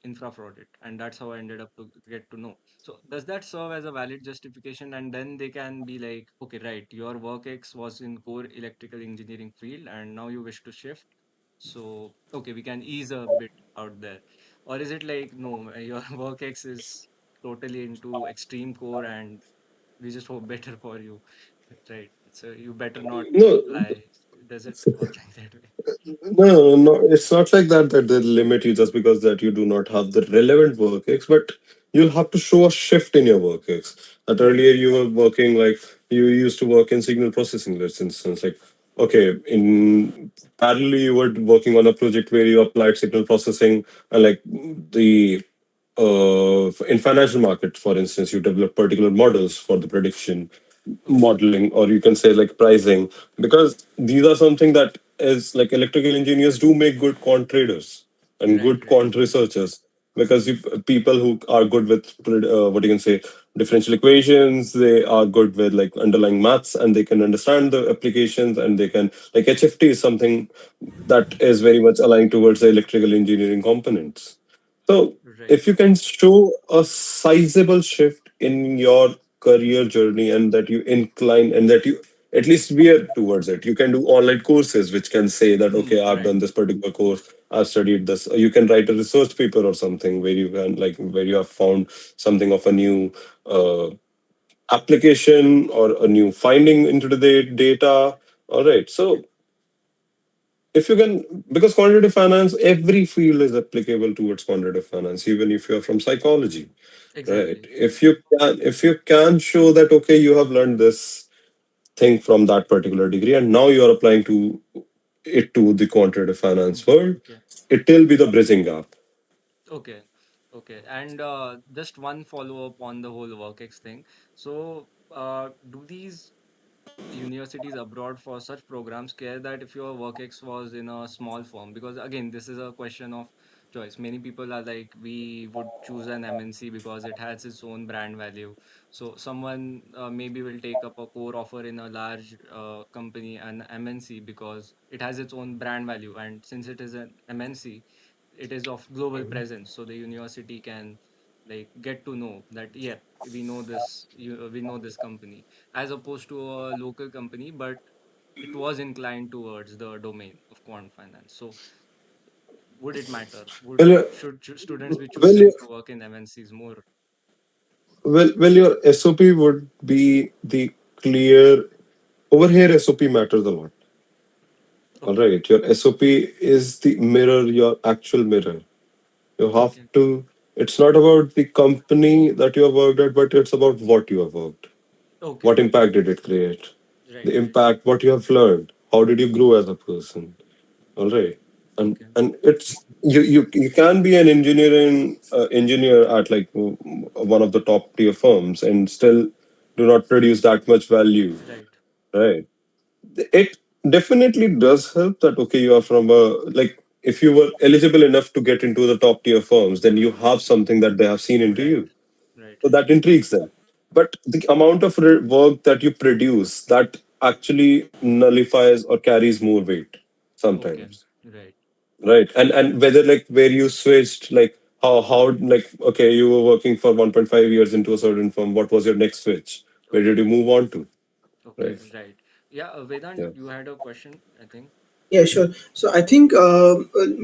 infra for it. And that's how I ended up to get to know. So does that serve as a valid justification? And then they can be like, okay, right, your work X was in core electrical engineering field and now you wish to shift. So, okay, we can ease a bit out there. Or is it like, no, your work X is totally into extreme core and we just hope better for you. Right. So you better not No, apply. Does it work like that way? no, it's not like that that they limit you just because that you do not have the relevant work ex, but you'll have to show a shift in your work ex. That Hmm. earlier you were working like you used to work in signal processing, let's instance, like okay, in parallel you were working on a project where you applied signal processing and like the in financial markets, for instance, you develop particular models for the prediction Okay. modeling, or you can say like pricing, because these are something that is like electrical engineers do make good quant traders and Right, good right. quant researchers. Because if people who are good with what you can say differential equations, they are good with like underlying maths and they can understand the applications and they can like HFT is something that is very much aligned towards the electrical engineering components. So Right. if you can show a sizable shift in your career journey and that you incline and that you at least veer towards it, you can do online courses which can say that, Hmm, okay, I've right. done this particular course, I've studied this. You can write a research paper or something where you can like where you have found something of a new uh, application or a new finding into the data. All right. So if you can, because quantitative finance, every field is applicable towards quantitative finance, even if you're from psychology, right? Exactly. If you can show that okay, you have learned this thing from that particular degree, and now you are applying to it to the quantitative Hmm. finance world, Okay. it will be the bridging gap. Okay. Okay. And just one follow up on the whole WorkX thing. So, do these universities abroad for such programs care that if your WorkX was in a small firm? Because again, this is a question of choice. Many people are like, we would choose an MNC because it has its own brand value. So someone maybe will take up a core offer in a large company, an MNC, because it has its own brand value, and since it is an MNC, it is of global presence, so the university can like get to know that, yeah, we know this company, as opposed to a local company, but it was inclined towards the domain of quant finance. So would it matter? Well, Should students be well, choosing to work in MNCs more? your SOP would be the clear. Over here, SOP matters a lot. All Okay. right, your SOP is the mirror, your actual mirror. You have Okay. to, it's not about the company that you have worked at, but it's about what you have worked. Okay. What impact did it create? Right. The Right. impact, what you have learned. How did you grow as a person? All right. Okay. And it's you can be an engineer at like one of the top tier firms and still do not produce that much value, Right. right? It definitely does help that okay, you are from a, like, if you were eligible enough to get into the top tier firms, then you have something that they have seen into Right. you, Right. so Right. that intrigues them. But the amount of work that you produce, that actually nullifies or carries more weight Okay. sometimes, Right. right? And whether like where you switched, like how like okay, you were working for 1.5 years into a certain firm, what was your next switch, where did Okay. you move on to, Okay. right? Right. Yeah. Vedant, Yeah. you had a question, I think. Yeah, sure. So I think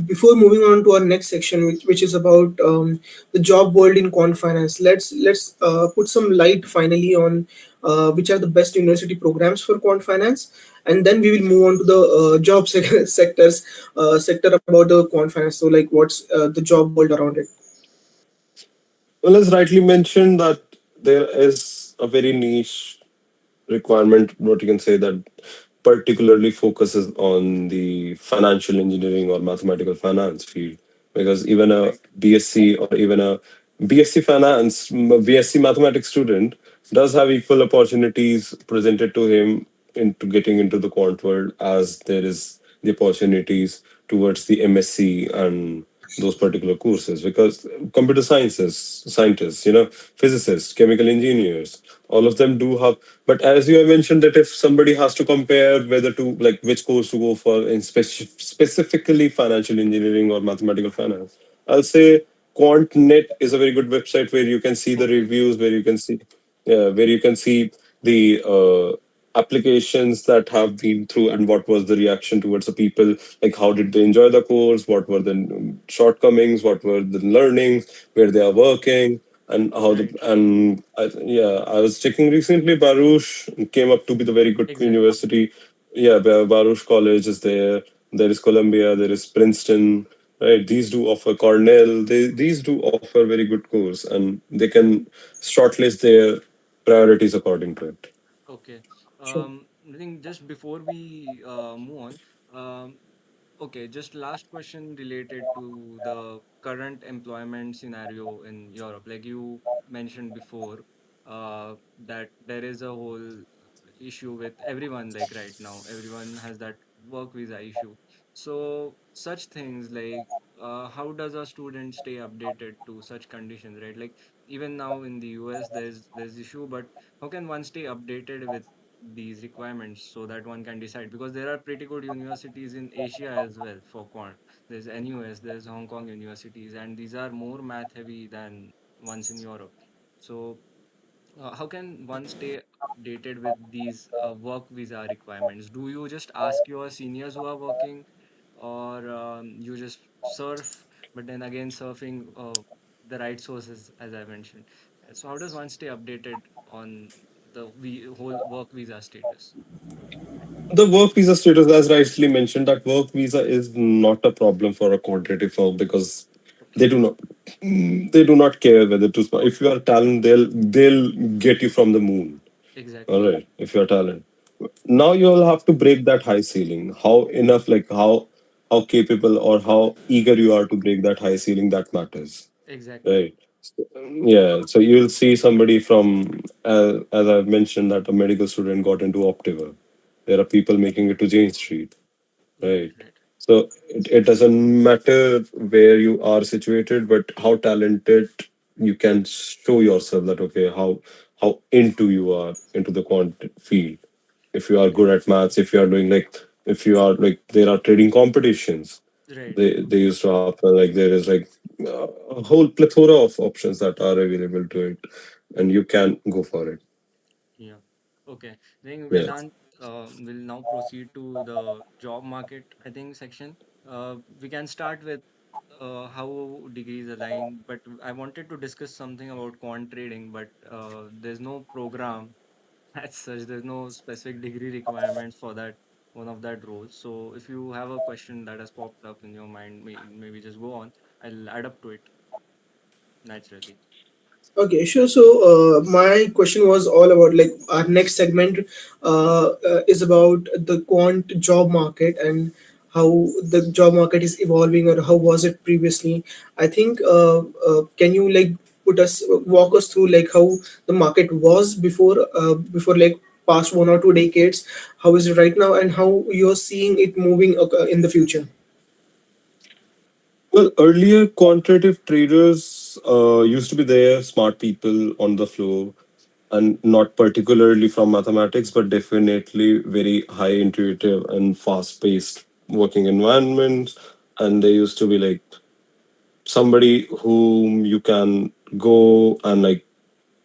before moving on to our next section, which is about the job world in quant finance, let's put some light finally on which are the best university programs for quant finance, and then we will move on to the job sector about the quant finance. So like, what's the job world around it? Well, as rightly mentioned, that there is a very niche requirement, what you can say, that particularly focuses on the financial engineering or mathematical finance field. Because even a BSc or even a BSc finance, BSc mathematics student does have equal opportunities presented to him into getting into the quant world as there is the opportunities towards the MSc and those particular courses. Because computer scientists, physicists, chemical engineers, all of them do have. But as you have mentioned, that if somebody has to compare whether to like which course to go for in specifically financial engineering or mathematical finance, I'll say QuantNet is a very good website where you can see the Okay. reviews, where you can see, yeah, where you can see the applications that have been through and what was the reaction towards the people, like how did they enjoy the course, what were the shortcomings, what were the learnings, where they are working, and how the Right. and yeah, I was checking recently. Baruch came up to be the very good Exactly. university. Yeah, Baruch College is there. There is Columbia. There is Princeton. Right, these do offer Cornell. These do offer very good course, and they can shortlist their priorities according to it. Okay. Sure. I think just before we move on, um, okay, just last question related to the current employment scenario in Europe. Like you mentioned before, that there is a whole issue with everyone, like right now, everyone has that work visa issue. So such things like how does a student stay updated to such conditions, right? Like even now in the US, there's issue, but how can one stay updated with these requirements so that one can decide, because there are pretty good universities in Asia as well for quant. There's NUS, there's Hong Kong universities, and these are more math heavy than ones in Europe. So how can one stay updated with these work visa requirements? Do you just ask your seniors who are working, or you just surf, but then again surfing the right sources, as I mentioned? So how does one stay updated on the whole work visa status? The work visa status, as rightly mentioned, that work visa is not a problem for a quantitative firm because Okay. they do not they do not care whether to if you are talent, they'll get you from the moon. All Exactly. right, if you're talent. Now you'll have to break that high ceiling. How enough, like how capable or how eager you are to break that high ceiling, that matters. Exactly. Right. So, yeah. So you'll see somebody from, as I've mentioned, that a medical student got into Optiva. There are people making it to Jane Street. Right. Right. Right. So it doesn't matter where you are situated, but how talented you can show yourself that okay, how into you are into the quant field. If you are Okay. good at maths, if you are doing like if you are like there are trading competitions. Right. They used to happen like there is like a whole plethora of options that are available to it, and you can go for it. Yeah. Okay. I think Yeah. Vedant will now proceed to the job market, I think, section. We can start with how degrees align, but I wanted to discuss something about quant trading, but there's no program as such, there's no specific degree requirements for that. one of that role. So if you have a question that has popped up in your mind, maybe just go on. I'll add up to it naturally. Okay, sure. So, my question was all about like our next segment is about the quant job market and how the job market is evolving or how was it previously. I think, can you like walk us through like how the market was before like past 1 or 2 decades? How is it right now, and how you're seeing it moving in the future? Well, earlier quantitative traders used to be there, smart people on the floor, and not particularly from mathematics, but definitely very high intuitive and fast paced working environments. And they used to be like somebody whom you can go and like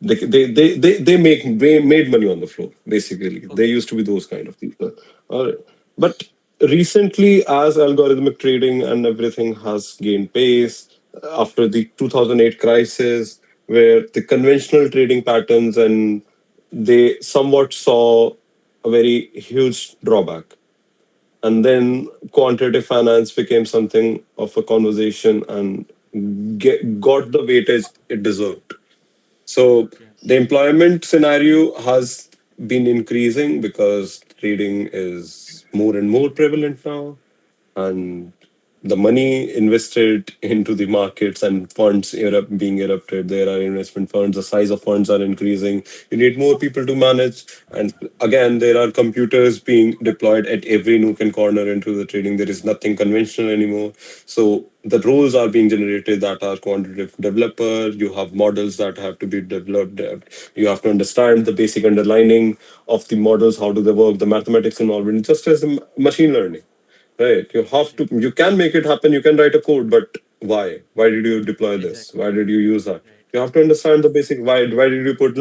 they made money on the floor basically. They Okay. used to be those kind of people. All right. But recently, as algorithmic trading and everything has gained pace after the 2008 crisis, where the conventional trading patterns and they somewhat saw a very huge drawback, and then quantitative finance became something of a conversation and got the weightage it deserved. So Okay. the employment scenario has been increasing because trading is more and more prevalent now, and the money invested into the markets and funds being erupted. There are investment funds, the size of funds are increasing. You need more people to manage. And again, there are computers being deployed at every nook and corner into the trading. There is nothing conventional anymore. So the roles are being generated that are quantitative developer. You have models that have to be developed. You have to understand the basic underlining of the models. How do they work? The mathematics involved in just as the machine learning. Right. You have to, Right. you can make it happen. You can write a code, but why? Why did you deploy this? Exactly. Why did you use that? Right. You have to understand the basic why. Why did you put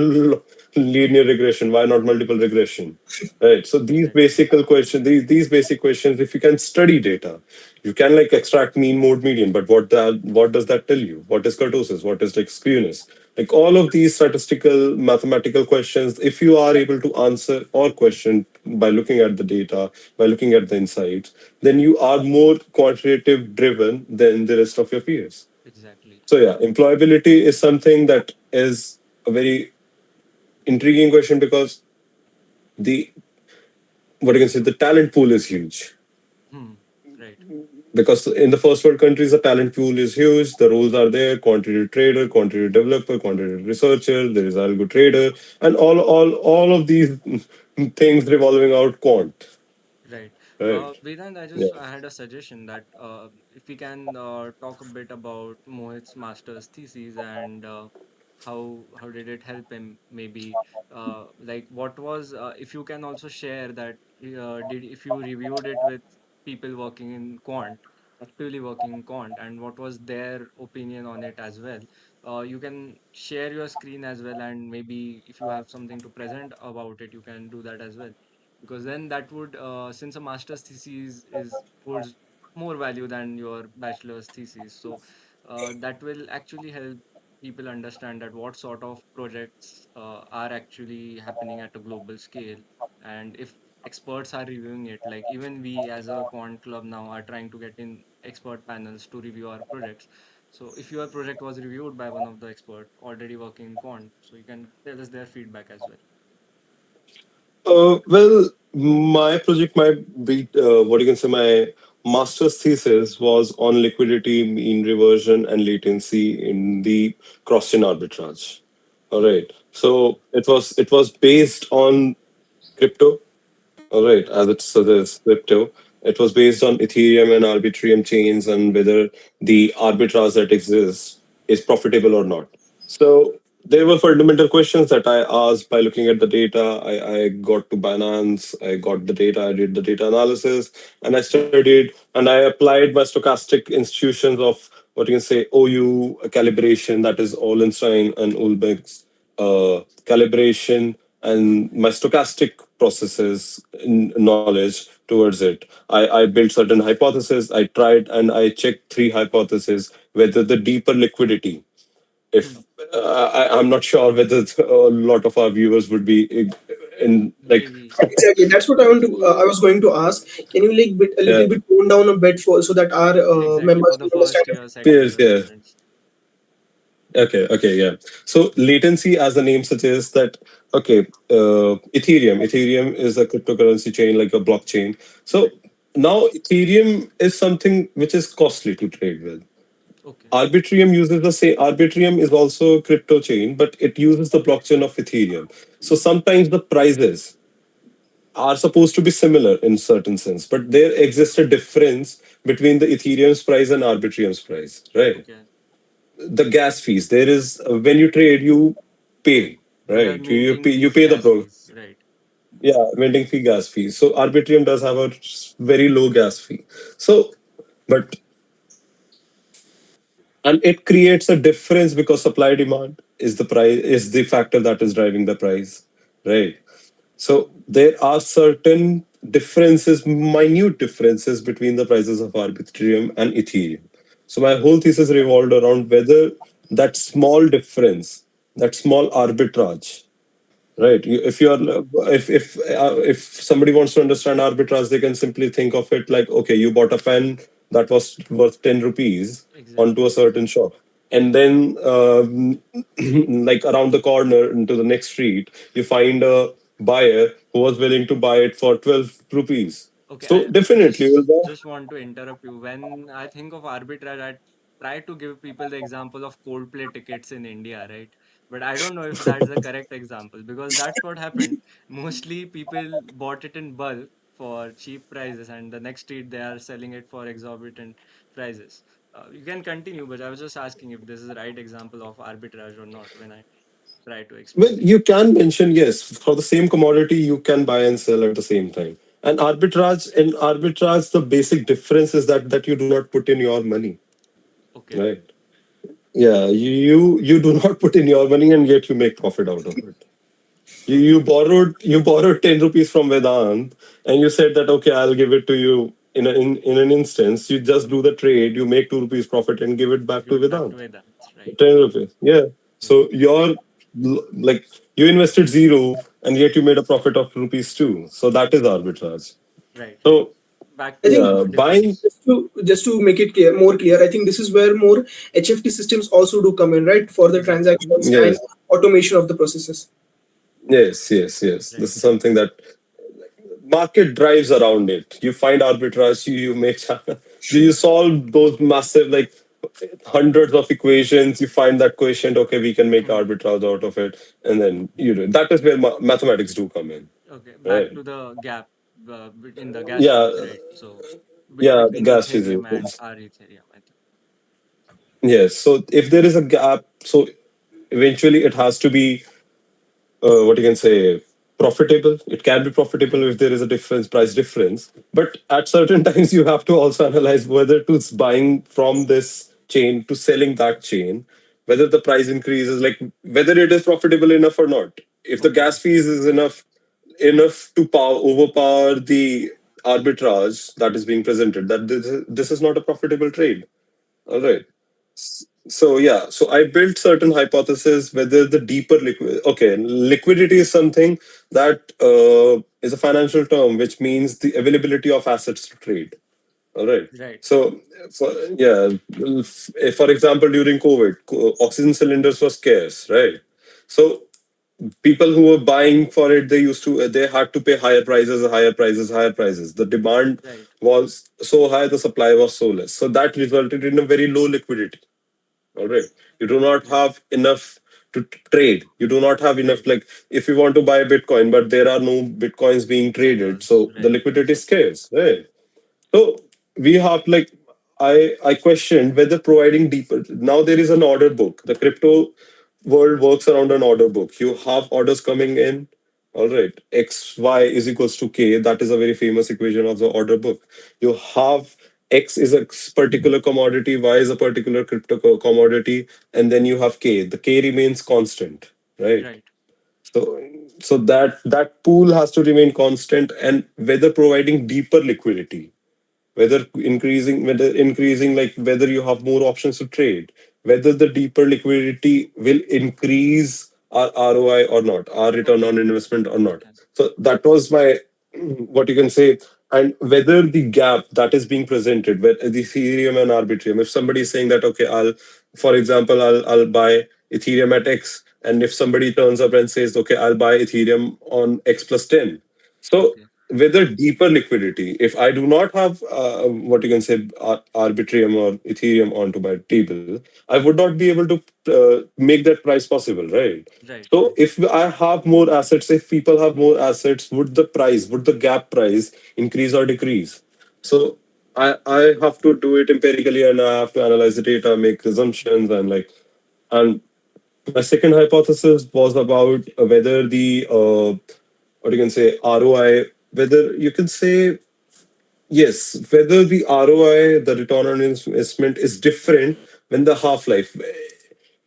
linear regression? Why not multiple regression? Right. So these Exactly. basic questions, these basic questions, if you can study data, you can like extract mean, mode, median. But what does that tell you? What is kurtosis? What is like skewness? Like all of these statistical mathematical questions, if you are able to answer or question by looking at the data, by looking at the insights, then you are more quantitative driven than the rest of your peers. Exactly. So yeah, employability is something that is a very intriguing question because the what you can say the talent pool is huge. Hmm. Right. Because in the first world countries, the talent pool is huge. The roles are there: quantitative trader, quantitative developer, quantitative researcher. There is algo trader, and all of these things revolving out quant. Right. Right? Vedant, Yeah. I had a suggestion that if we can talk a bit about Mohit's master's thesis and how did it help him maybe like what was if you can also share that did if you reviewed it with people working in quant, actively working in quant, and what was their opinion on it as well. You can share your screen as well, and maybe if you have something to present about it, you can do that as well, because then that would since a master's thesis is holds more value than your bachelor's thesis, so that will actually help people understand that what sort of projects are actually happening at a global scale, and if experts are reviewing it, like even we as a quant club now are trying to get in expert panels to review our projects. So if your project was reviewed by one of the expert already working in quant, so you can tell us their feedback as well. Well, my project, my what you can say, my master's thesis was on liquidity, mean reversion, and latency in the cross-chain arbitrage. All Okay. right. So it was based on crypto. All right, as it suggests, crypto. It was based on Ethereum and Arbitrum chains and whether the arbitrage that exists is profitable or not. So there were fundamental questions that I asked by looking at the data. I got to Binance, I got the data, I did the data analysis, and I studied and I applied my stochastic institutions of what you can say OU calibration, that is Ollenstein and Ulbeck's calibration, and my stochastic processes knowledge towards it. I built certain hypotheses. I tried and I checked three hypotheses whether the deeper liquidity, if Hmm. I'm not sure whether a lot of our viewers would be in like Maybe. Exactly. That's what I want to. I was going to ask. Can you like a yeah, little bit tone down a bit for so that our Exactly, for members the will understand first it? year, second peers, year yeah. students. Okay, yeah. So latency as the name suggests that, okay, Ethereum is a cryptocurrency chain like a blockchain. So Right. now Ethereum is something which is costly to trade with. Okay. Arbitrium is also a crypto chain, but it uses the blockchain of Ethereum. So sometimes the prices are supposed to be similar in certain sense, but there exists a difference between the Ethereum's price and Arbitrium's price, right? Okay. The gas fees. There is when you trade, you pay, There are right? minting You fees, pay the gas pro. fees. Right. Yeah, vending fee, gas fee. So Arbitrium does have a very low gas fee. So, but and it creates a difference because supply demand is the factor that is driving the price, right? So there are certain differences, minute differences between the prices of Arbitrum and Ethereum. So my whole thesis revolved around whether that small difference, that small arbitrage, right? If you are, if somebody wants to understand arbitrage, they can simply think of it like, okay, you bought a pen that was worth 10 rupees onto a Exactly. certain shop, and then like around the corner into the next street, you find a buyer who was willing to buy it for 12 rupees. Okay, So I definitely, you'll buy. just want to interrupt you. When I think of arbitrage, I try to give people the example of Coldplay tickets in India, right? But I don't know if that's the correct example because that's what happened. Mostly people bought it in bulk for cheap prices, and the next street they are selling it for exorbitant prices. You can continue, but I was just asking if this is the right example of arbitrage or not when I try to Well, explain it. you can mention, yes, for the same commodity, you can buy and sell at the same time. And arbitrage, the basic difference is that you do not put in your money, Okay, right? Yeah, you do not put in your money and yet you make profit out of it. okay, You borrowed 10 rupees from Vedant and you said that okay, I'll give it to you in an instance. You just do the trade, you make 2 rupees profit and give it back give to it back to Vedant. Vedant, right? 10 rupees. Yeah. Right. So like you invested zero and yet you made a profit of rupees two. So that is arbitrage. Right, right. So Back I to think yeah, the buying. difference. just to make it clear, more clear, I think this is where more HFT systems also do come in, right, for the Exactly. transactions and Yes, automation of the processes. yes. Right, This is something that market drives around it. You find arbitrage, you make you solve those massive like hundreds of equations. You find that quotient. Okay, we can make right. arbitrage out of it, and then you do. That is where mathematics do come in, Okay, back right? to the gap in the gas Yeah, fees, right? So yeah. The between gas fees. Ethereum and our Ethereum, I think. Yes. So if there is a gap, so eventually it has to be what you can say profitable. It can be profitable Right, if there is a difference, price difference. But at certain times, you have to also analyze whether to buying from this chain to selling that chain, whether the price increases, like whether it is profitable enough or not. If the okay, gas fees is enough to overpower the arbitrage that is being presented, that this is not a profitable trade. All okay, right. So yeah, so I built certain hypotheses whether the deeper liquidity is something that is a financial term, which means the availability of assets to trade. All right. right, So for yeah, for example, during COVID, oxygen cylinders were scarce, right? So people who were buying for it, they had to pay higher prices. The demand right, was so high, the supply was so less. So that resulted in a very low liquidity. All right. You do not right, have enough to trade. You do not have enough, right. like, if you want to buy Bitcoin, but there are no Bitcoins being traded. Sellers, So the right, liquidity is exactly. scarce, right? So we have like, I questioned whether providing deeper. Now there is an order book. The crypto world works around an order book. You have orders coming in. All right, X Y is equals to K. That is a very famous equation of the order book. You have X is a particular commodity, Y is a particular crypto commodity, and then you have K. The K remains constant, right? Right, So, so that pool has to remain constant, and whether providing deeper liquidity, whether increasing like whether you have more options to trade, whether the deeper liquidity will increase our ROI or not, our return okay, on investment or not. okay. So that was my what you can say, and whether the gap that is being presented with the Ethereum and Arbitrum. If somebody is saying that okay, for example, I'll buy Ethereum at X, and if somebody turns up and says okay, I'll buy Ethereum on X plus 10. So Okay. whether deeper liquidity, if I do not have what you can say Arbitrum or Ethereum onto my table, I would not be able to make that price possible, right? Right. So Right. if I have more assets, if people have more assets, would the gap price increase or decrease? So I have to do it empirically, and I have to analyze the data, make assumptions, and my second hypothesis was about whether the what you can say ROI, whether you can say yes, whether the ROI, the return on investment, is different when the half life.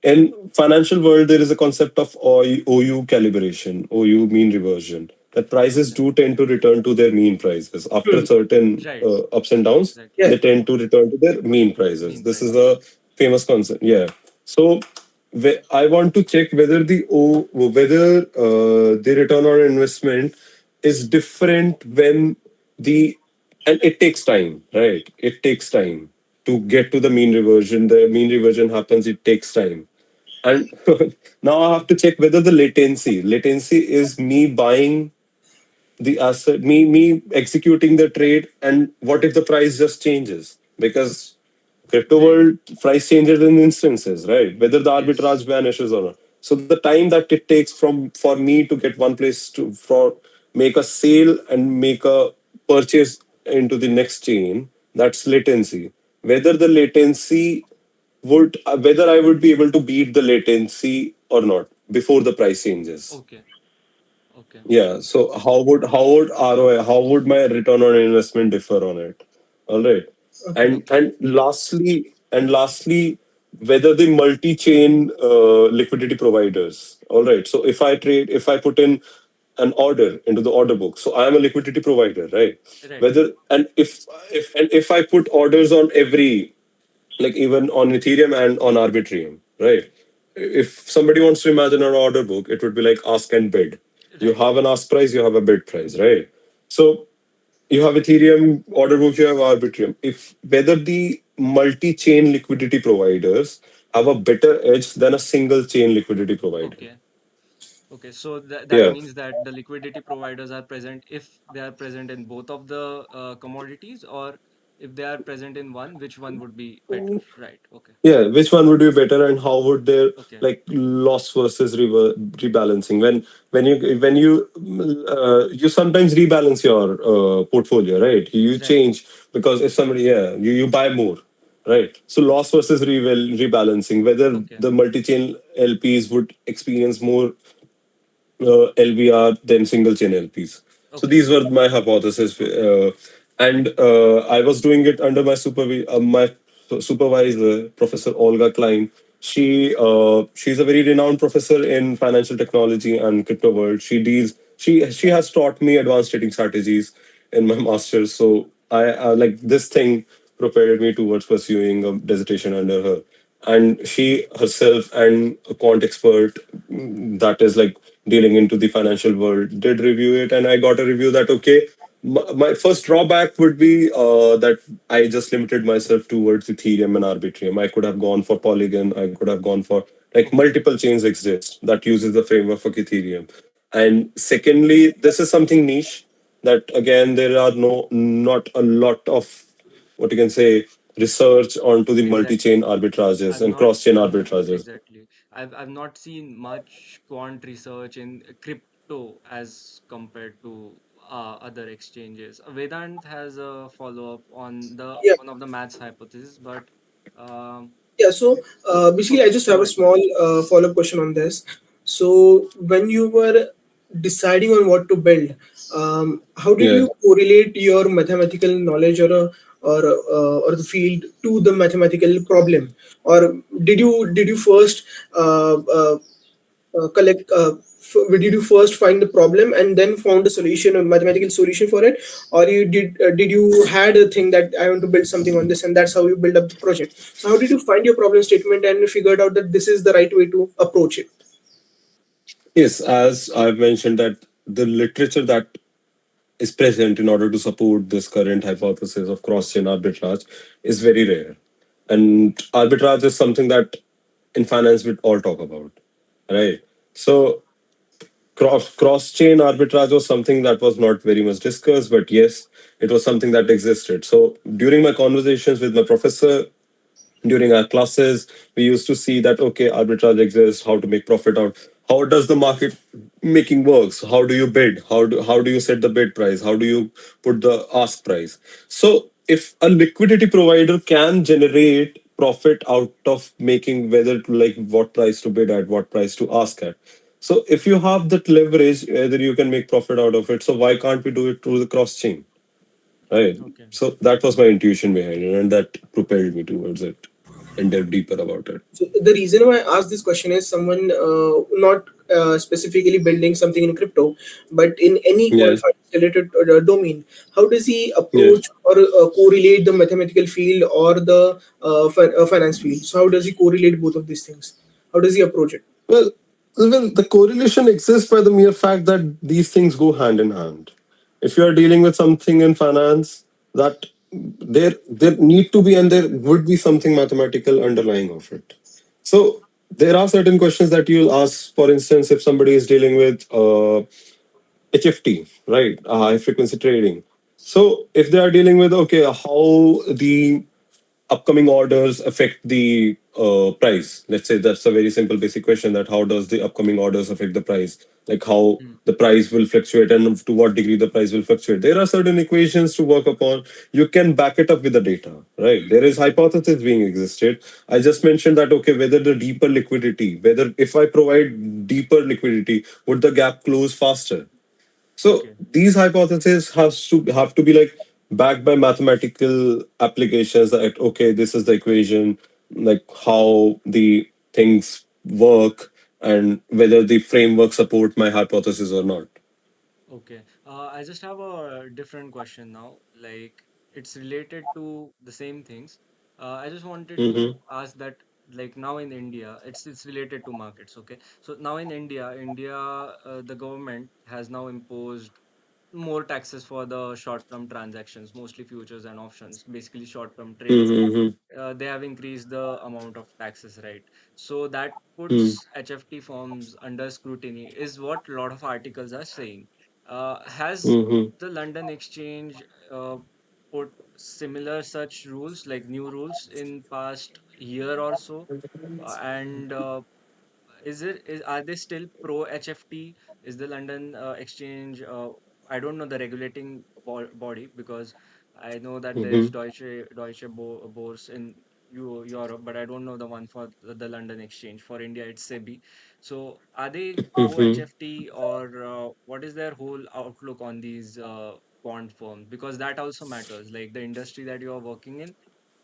In financial world, there is a concept of OU calibration, OU mean reversion. That prices Okay. do tend to return to their mean prices after Hmm. certain Right. ups and downs. Exactly. Yeah. They tend to return to their mean prices. Mean This is prices. a famous concept. Yeah. So I want to check whether the return on investment is different when the and it takes time, right? It takes time to get to the mean reversion. The mean reversion happens. It takes time, and now I have to check whether the latency is me buying the asset, me executing the trade, and what if the price just changes? Because crypto Right. world price changes in instances, right? Whether the Yes. arbitrage vanishes or not. So the time that it takes from for me to get one place to for make a sale and make a purchase into the next chain, that's latency. Whether the latency would whether I would be able to beat the latency or not before the price changes. Okay. Okay. Yeah. So how would ROI, how would my return on investment differ on it? All right. Okay. And Okay. lastly, whether the multi-chain liquidity providers. All right. So if I put in an order into the order book, so I am a liquidity provider, right? Right. Whether and if I put orders on every, like even on Ethereum and on Arbitrium, right? If somebody wants to imagine an order book, it would be like ask and bid. You Right. have an ask price, you have a bid price, right? So you have Ethereum order book, you have Arbitrium. If whether the multi-chain liquidity providers have a better edge than a single chain liquidity provider. Okay. Okay. So that Yeah. means that the liquidity providers are present if they are present in both of the commodities, or if they are present in one, which one would be better? Right. Okay. Yeah, which one would be better, and how would their Okay. like loss versus rebalancing when you sometimes rebalance your portfolio, right? You Right. change because if somebody, yeah, you buy more, right? So loss versus rebalancing, whether Okay. the multi-chain LPs would experience more LVR than single chain LPs. So Okay. these were my hypothesis, Okay. and I was doing it under my supervisor, Professor Olga Klein. She's a very renowned professor in financial technology and crypto world. She has taught me advanced trading strategies in my master's. So I like this thing propelled me towards pursuing a dissertation under her, and she herself and a quant expert that is like dealing into the financial world did review it, and I got a review that okay, my first drawback would be that I just limited myself towards Ethereum and Arbitrium. I could have gone for Polygon, I could have gone for like Okay. multiple chains exist that uses the framework for Ethereum. And secondly, this is something niche that again there are not a lot of what you can say research onto the multi-chain Exactly. arbitrages I've and not cross-chain seen arbitrages. exactly. I've not seen much quant research in crypto as compared to other exchanges. Vedant has a follow-up on the Yeah. one of the maths hypothesis, but um, Yeah, so basically, I okay, just have go a ahead. small follow-up question on this. So, when you were deciding on what to build, how did Yeah. you correlate your mathematical knowledge or the field to the mathematical problem, or did you first collect did you first find the problem and then found a solution, a mathematical solution for it, or you did you had a thing that I want to build something on this, and that's how you build up the project? So how did you find your problem statement and figured out that this is the right way to approach it? Yes, as I've mentioned that the literature that is present in order to support this current hypothesis of cross-chain arbitrage is very rare. And arbitrage is something that in finance we all talk about, right? So cross-chain arbitrage was something that was not very much discussed, but yes, it was something that existed. So during my conversations with my professor, during our classes, we used to see that okay, arbitrage exists, how to make profit out, how does the market making works, how do you bid, how do you set the bid price, how do you put the ask price. So if a liquidity provider can generate profit out of making whether to like what price to bid at, what price to ask at, so if you have that leverage, whether you can make profit out of it, so why can't we do it through the cross chain, right? Okay. So that was my intuition behind it, and that propelled me towards it and delve deeper about it. So the reason why I asked this question is someone not specifically building something in crypto, but in any Yeah, qualified related domain. How does he yeah. approach or correlate the mathematical field or the finance field? So how does he correlate both of these things? How does he approach it? Well, well, the correlation exists by the mere fact that these things go hand in hand. If you are dealing with something in finance, that there need to be and there would be something mathematical underlying of it. So there are certain questions that you'll ask. For instance, if somebody is dealing with HFT, right, high frequency trading. So if they are dealing with okay, how the upcoming orders affect the price? Let's say that's a very simple basic question, that how does the upcoming orders affect the price? Like how Mm. the price will fluctuate and to what degree the price will fluctuate. There are certain equations to work upon. You can back it up with the data, right? There is hypothesis being existed. I just mentioned that, okay, whether the deeper liquidity, whether if I provide deeper liquidity, would the gap close faster? So Okay. these hypotheses have to be like backed by mathematical applications that okay, this is the equation, like how the things work and whether the framework support my hypothesis or not. Okay. I just have a different question now. Like, it's related to the same things. I just wanted to Mm-hmm. ask that, like, now in India, it's related to markets. Okay. So now in India, the government has now imposed more taxes for the short-term transactions, mostly futures and options, basically short-term trades. Mm-hmm. They have increased the amount of taxes, right? So that puts HFT firms under scrutiny, is what a lot of articles are saying. Has Mm-hmm. the London Exchange put similar such rules, like new rules, in past year or so? And are they still pro HFT? Is the London Exchange? I don't know the regulating body, because I know that there is Mm-hmm. Deutsche Börse in Europe, but I don't know the one for the London Exchange. For India, it's SEBI. So are they pro Mm-hmm. HFT, or what is their whole outlook on these quant firms? Because that also matters. Like the industry that you are working in,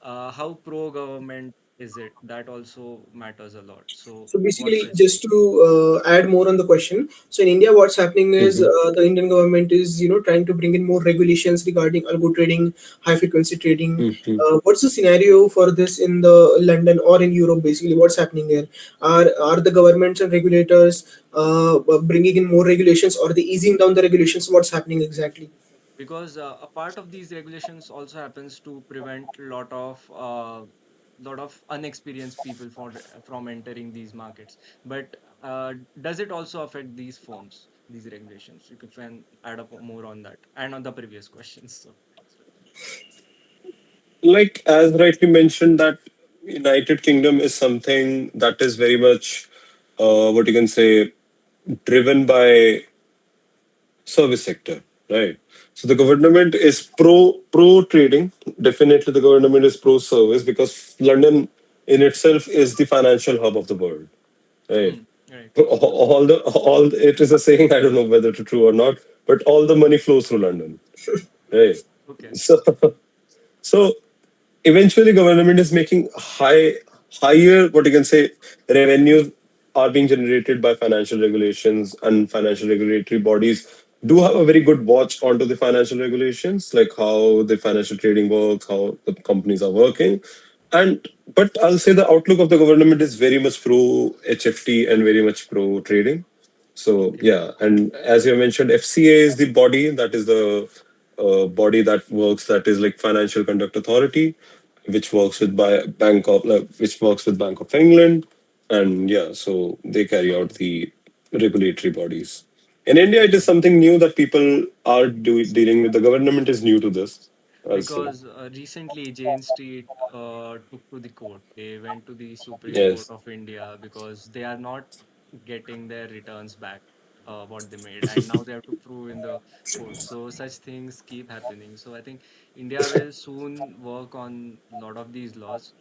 how pro government is it? That also matters a lot. So So what's basically, your just say? to add more on the question, so in India, what's happening is Mm-hmm. the Indian government is trying to bring in more regulations regarding algo trading, high frequency trading. Mm-hmm. What's the scenario for this in the London or in Europe? Basically, what's happening there? Are the governments and regulators bringing in more regulations, or the easing down the regulations? What's happening exactly? Because a part of these regulations also happens to prevent lot of unexperienced people from entering these markets. But does it also affect these firms, these regulations? You can add up more on that and on the previous questions. So Like as rightly mentioned, that United Kingdom is something that is very much what you can say driven by service sector, right? So the government is pro trading. Definitely, the government is pro service because London in itself is the financial hub of the world, right? right. All it is a saying. I don't know whether it's true or not, but all the money flows through London, right? Okay. So so eventually government is making higher what you can say revenues are being generated by financial regulations, and financial regulatory bodies do have a very good watch onto the financial regulations, like how the financial trading works, how the companies are working. And but I'll say the outlook of the government is very much pro HFT and very much pro trading. So Okay. yeah, and as you mentioned, FCA is the body that is the body that works, that is like Financial Conduct Authority, which works with which works with Bank of England, and yeah, so they carry out Okay. the regulatory bodies. In India, it is Okay. something new that people are dealing with. The government is new to this, I'll say. Because recently Jane Street took to the court. They went to the Supreme Court Yes. of India because they are not getting their returns back, what they made, and now they have to prove in the court. So such things keep happening. So I think India will soon work on a lot of these laws.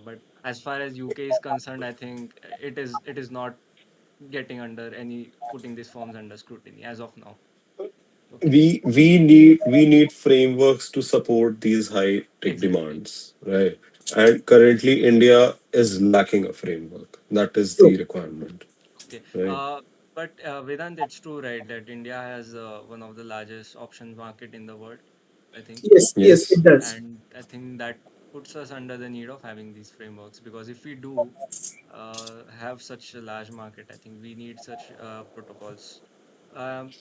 But as far as UK is concerned, I think it is not getting under any putting these forms under scrutiny as of now. Okay. We need frameworks to support these high tech Exactly. demands, right? And currently, India is lacking a framework. That is True. the requirement, Okay. right? But Vedant, it's true, right, that India has one of the largest options market in the world, I think. Yes, yes, Yes. it does. And I think that puts us under the need of having these frameworks because if we do have such a large market, I think we need such protocols.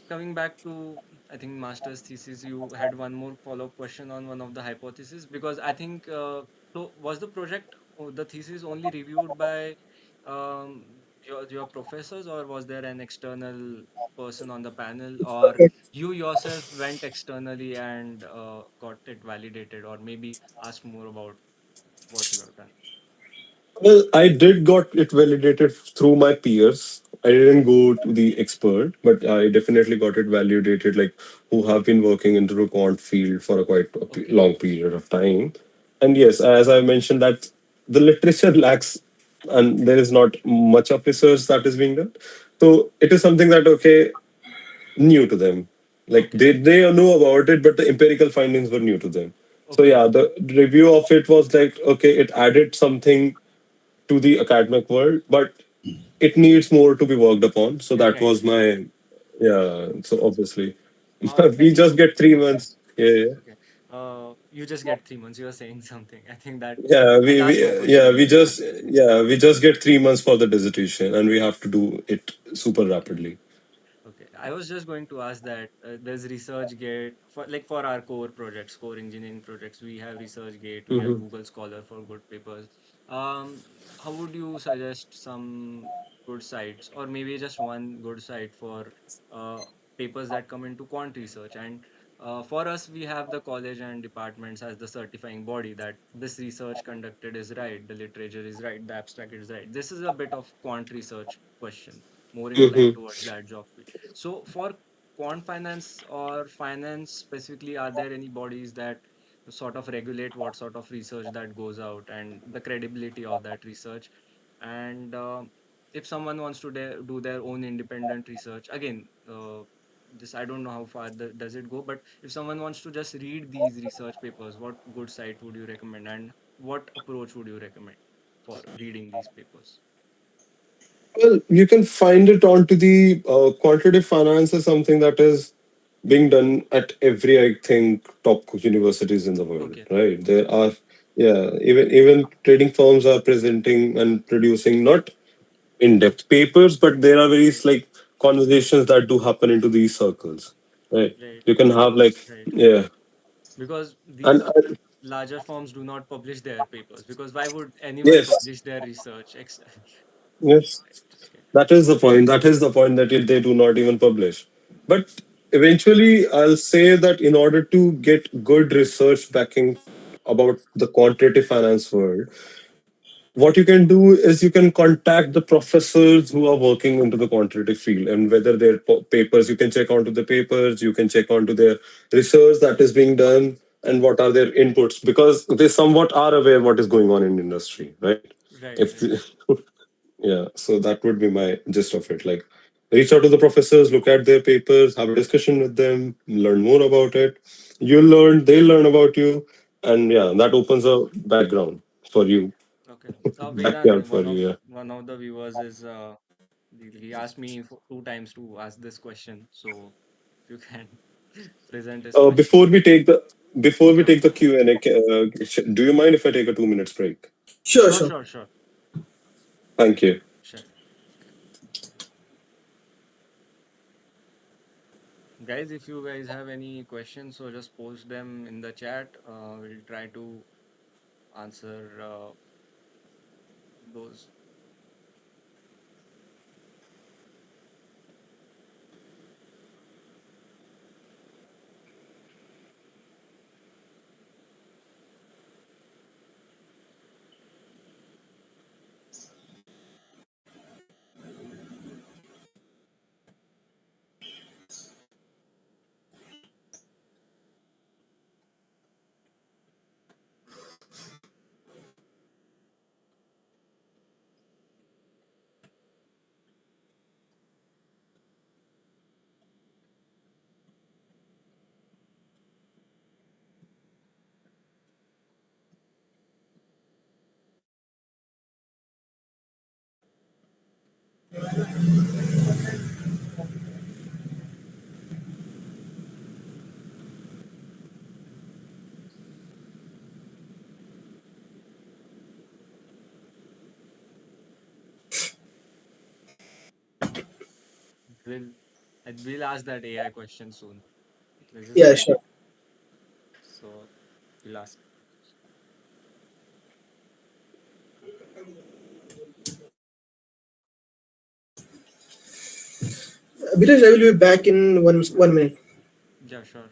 Coming back to, I think, master's thesis, you had one more follow-up question on one of the hypotheses because I think so was the project or the thesis only reviewed by your professors, or was there an external person on the panel, or Okay. you yourself went externally and got it validated, or maybe asked more about what you have done? Well, I did got it validated through my peers. I didn't go to the expert, but I definitely got it validated, like who have been working into the quant field for a quite Okay, long period of time. And yes, as I mentioned, that the literature lacks, and there is not much of research that is being done. So it is something that okay, new to them. Like okay, they know about it, but the empirical findings were new to them. So okay, yeah, the review of it was like okay, it added something to the academic world, but it needs more to be worked upon. So that right, was my yeah. So obviously, I we think just get 3 months. Yeah, okay. You just get 3 months. You are saying something. I think that yeah. that We, asked my we question yeah we earlier. just yeah we just get 3 months for the dissertation, and we have to do it super Okay. rapidly. Okay, I was just going to ask that there's ResearchGate for like for our core projects, core engineering projects. We have ResearchGate, we have Hmm. Google Scholar for good papers. How would you suggest some good sites, or maybe just one good site for uh, papers that come into quant research? And for us, we have the college and departments as the certifying body that this research conducted is right, the literature is right, the abstract is right. This is a bit of quant research question, more inclined Hmm. towards that job field. So for quant finance or finance specifically, are there any bodies that sort of regulate what sort of research that goes out and the credibility of that research? And if someone wants to do their own independent research, again, this I don't know how far does it go, but if someone wants to just read these research papers, what good site would you recommend, and what approach would you recommend for reading these papers? Well, you can find it onto the quantitative finance is something that is being done at every, I think, top universities in the world, Okay, right? There are, yeah, even trading firms are presenting and producing not in-depth papers, but there are various like conversations that do happen into these circles, right? right, You can have like, right. yeah, Because and these larger firms do not publish their papers, because why would anyone yes, publish their research yes. okay, That is the point. That is the point that they do not even publish. But eventually, I'll say that in order to get good research backing about the quantitative finance world, what you can do is you can contact the professors who are working into the quantitative field, and whether their papers, you can check onto the papers, you can check onto their research that is being done, and what are their inputs, because they somewhat are aware what is going on in industry, right? right, If right. yeah, so that would be my gist of it. Like, reach out to the professors, look at their papers, have a discussion with them, learn more about it. You'll learn, they'll learn about you, and yeah, that opens a background for you, Okay. Vedant, backyard for you. Yeah. one of the viewers is he asked me for 2 times to ask this question, so if you can present his question. Before we take the Sure, Q and A, do you mind if I take a 2 minutes break? Sure. sure. Thank you. Sure. Guys, if you guys have any questions, so just post them in the chat. We'll try to answer those. We'll we'll ask that AI question soon. We're just Yeah, sure. waiting. So we'll ask. Because I will be back in one minute. Yeah, sure.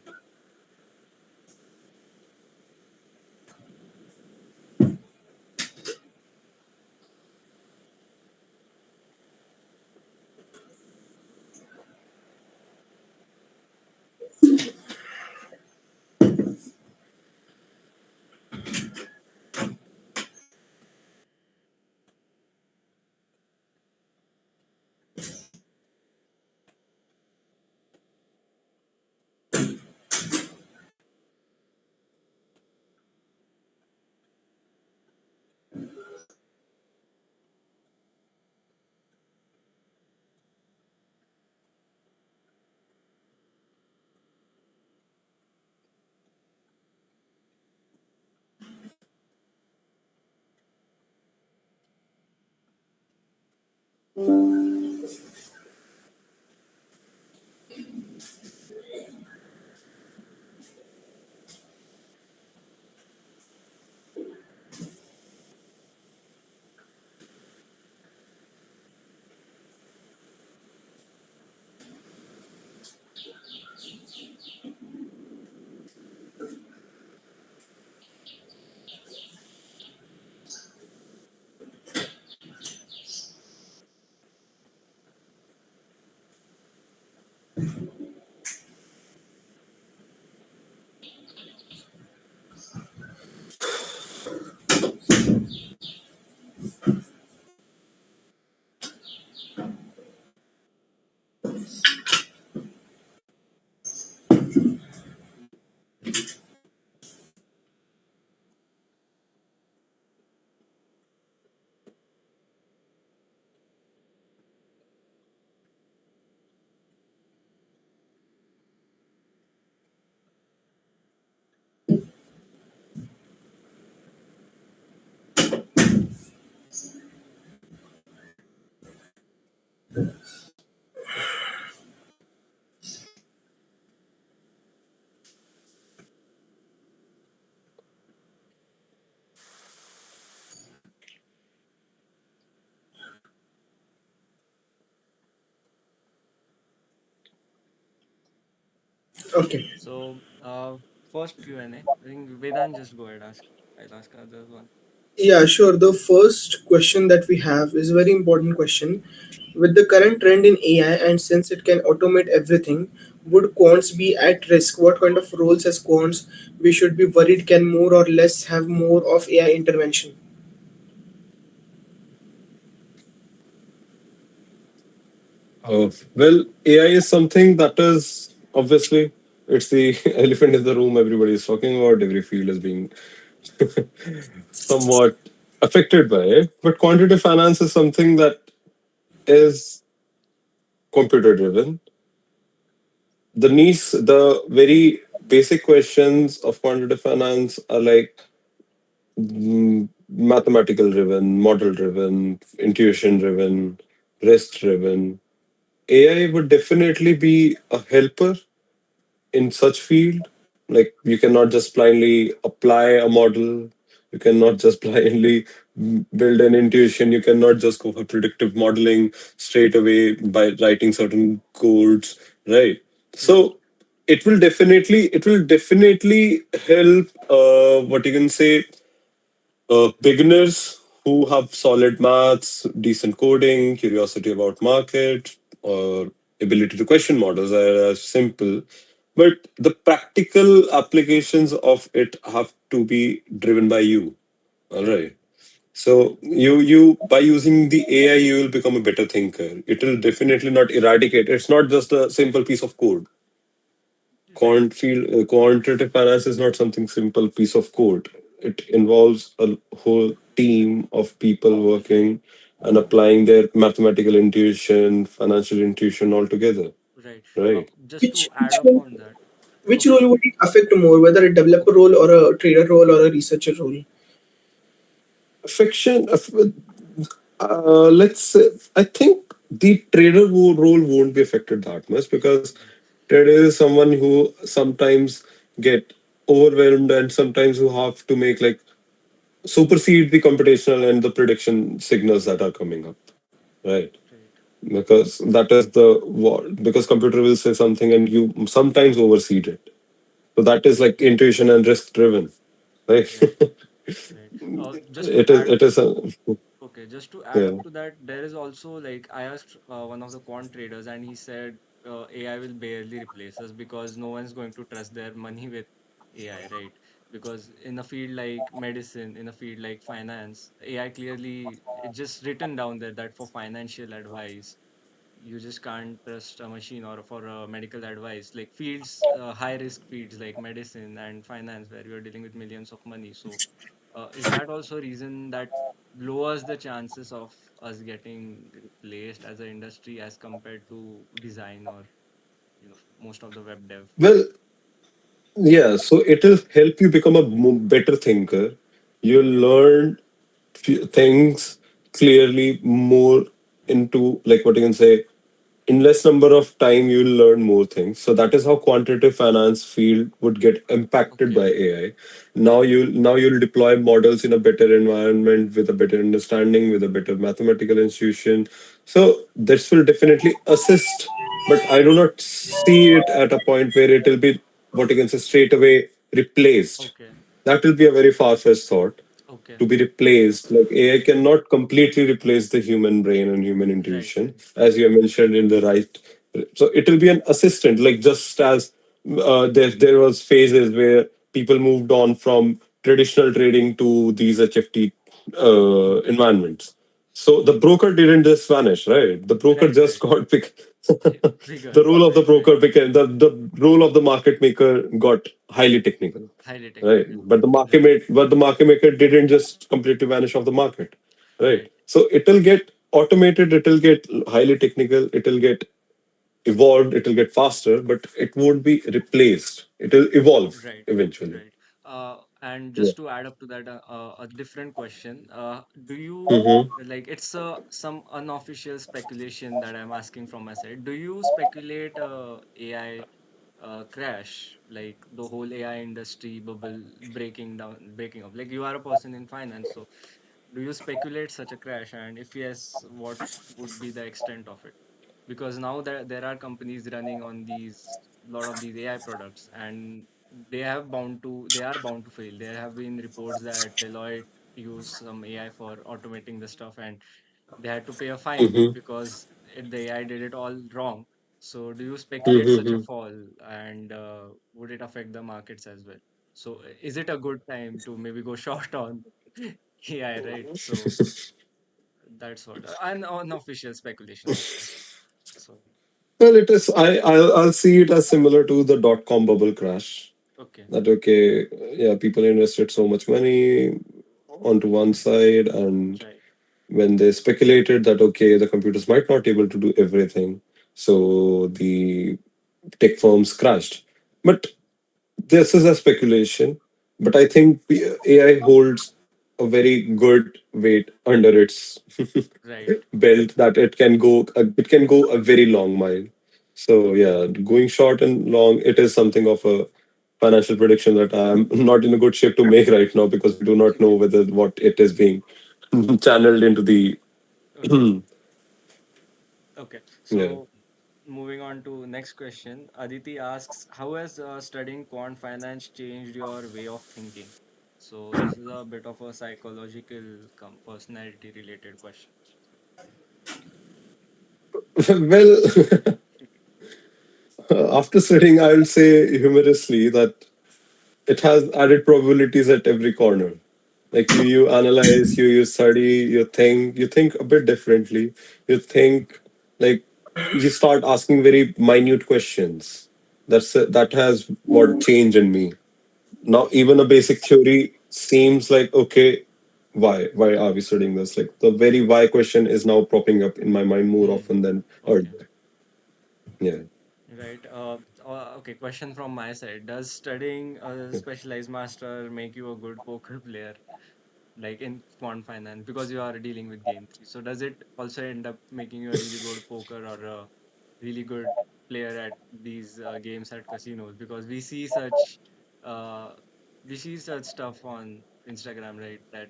Okay. So first Q&A. I think Vedan, just go ahead. Ask. I'll ask another one. Yeah, sure. The first question that we have is a very important question. With the current trend in AI, and since it can automate everything, would quants be at risk? What kind of roles as quants we should be worried can more or less have more of AI intervention? Well, AI is something that is obviously it's the elephant in the room. Everybody is talking about. Every field is being somewhat affected by it. But quantitative finance is something that is computer driven. The very basic questions of quantitative finance are like mathematical driven, model driven, intuition driven, risk driven. AI would definitely be a helper, in such field. Like you cannot just blindly apply a model. You cannot just blindly build an intuition. You cannot just go for predictive modeling straight away by writing certain codes, right? Right. So it will definitely help, what you can say, beginners who have solid maths, decent coding, curiosity about market, or ability to question models are simple. But the practical applications of it have to be driven by you. All Right. right. So you by using the AI, you will become a better thinker. It will definitely not eradicate. It's not just a simple piece of code. Right. Quantitative finance is not something simple piece of code. It involves a whole team of people working and applying their mathematical intuition, financial intuition all together. Right. Right. Just Which to add which up one, on that. which Okay. role would it affect more, whether a developer role or a trader role or a researcher role? Fiction. Let's say, I think the trader role won't be affected that much because Right. trader is someone who sometimes get overwhelmed and sometimes who have to make like supersede the computational and the prediction signals that are coming up, right? Right. Because that is because computer will say something and you sometimes overseed it. So that is like intuition and risk driven, right? Right. Right. Just to add. it is a Okay, just to add yeah. up to that, there is also like I asked one of the quant traders, and he said AI will barely replace us because no one's going to trust their money with AI, right? Because in a field like medicine, in a field like finance, AI clearly it's just written down there that for financial advice, you just can't trust a machine or for medical advice. Like fields, high risk fields like medicine and finance, where you're dealing with millions of money. So is that also a reason that lowers the chances of us getting replaced as an industry as compared to design or most of the web dev? Well, yeah, so it will help you become a better thinker. You'll learn things clearly more into, like, what you can say, in less number of time you'll learn more things. So that is how quantitative finance field would get impacted by Okay, AI. Now you'll deploy models in a better environment with a better understanding, with a better mathematical institution. So this will definitely assist, but I do not see it at a point where it will be, what you can say, straight away replaced. okay, That will be a very far-fetched thought, okay, to be replaced. Like AI cannot completely replace the human brain and human right, intuition, right, as you mentioned in the right. So it will be an assistant, like just as there was phases where people moved on from traditional trading to these HFT okay, environments. So the broker didn't just vanish, right? The broker right, just right. got Bigger, the role of the right, right. broker became the role of the market maker got highly technical. Highly Right. technical. Right, But the market maker didn't just completely vanish off the market. Right. right, So it'll get automated, it'll get highly technical, it'll get evolved, it'll get faster, but it won't be replaced. It'll evolve right, eventually. right. And Yeah. just to add up to that, a different question. Do you Mm-hmm. like it's some unofficial speculation that I'm asking from my side. Do you speculate AI crash, like the whole AI industry bubble breaking down, breaking up? Like you are a person in finance, so do you speculate such a crash? And if yes, what would be the extent of it? Because now there are companies running on these lot of these AI products, and they are bound to fail. There have been reports that Deloitte used some AI for automating the stuff, and they had to pay a fine Mm-hmm. because the AI did it all wrong. So, do you speculate such a Mm-hmm. fall, and would it affect the markets as well? So, is it a good time to maybe go short on AI, right? So, that's what an unofficial speculation, I would say. So, Well, it is. I'll see it as similar to the dot-com bubble crash. okay, That okay, yeah, people invested so much money onto one side, and right, when they speculated that okay, the computers might not able to do everything, so the tech firms crashed. But this is a speculation. But I think AI holds a very good weight under its right, belt, that it can go a very long mile. So Okay. yeah, going short and long, it is something of a financial prediction that I'm not in a good shape to make right now because we do not know whether what it is being channeled into the Okay. Okay. yeah. So moving on to next question. Aditi asks, how has studying quant finance changed your way of thinking? So this is a bit of a psychological personality related question. Well, after studying, I will say humorously that it has added probabilities at every corner. Like you analyze, you study, you think a bit differently. You think like you start asking very minute questions. That has what changed in me. Now even a basic theory seems like okay, why are we studying this? Like the very why question is now popping up in my mind more often Hmm. than Okay. earlier. Yeah. Right. Okay. Question from my side. Does studying a specialized master make you a good poker player? Like in quant finance because you are dealing with game theory. So does it also end up making you a really good poker or a really good player at these games at casinos? Because uh, we see such stuff on Instagram, right? That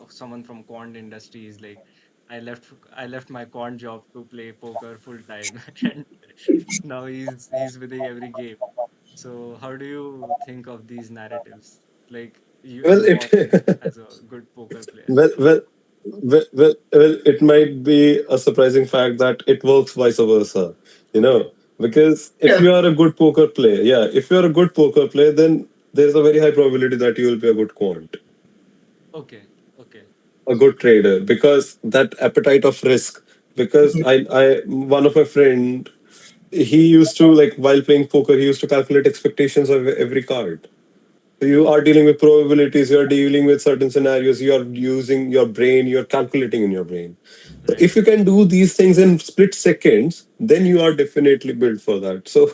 someone from quant industry is like, I left my quant job to play poker full time, and now he's winning every game. So how do you think of these narratives? Like Well, you it walk in as a good poker player. well, well, well, it might be a surprising fact that it works vice versa, you Okay. know, because if Yeah. you are a good poker player, yeah, if you are a good poker player, then there's a very high probability that you will be a good quant, Okay. Okay. a good trader, because that appetite of risk. Because one of my friend, he used to like while playing poker, he used to calculate expectations of every card. So you are dealing with probabilities, you are dealing with certain scenarios, you are using your brain, you're calculating in your brain. So Right. if you can do these things in split seconds, then you are definitely built for that. So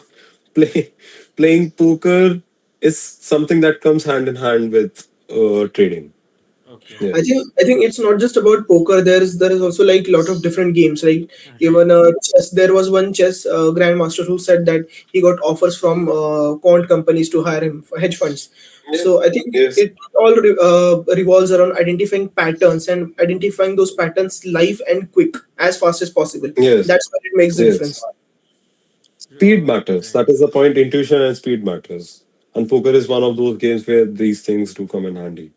play, playing poker is something that comes hand in hand with trading. Okay. Yeah. I think it's not just about poker. There is also like a lot of different games. Like Right. even chess. There was one chess grandmaster who said that he got offers from quant companies to hire him for hedge funds. Yeah. So I think Yes. it all revolves around identifying patterns and identifying those patterns live and quick as fast as possible. Yes. That's what it makes the Yes. difference. Speed matters. Right. That is the point. Intuition and speed matters. And poker is one of those games where these things do come in handy.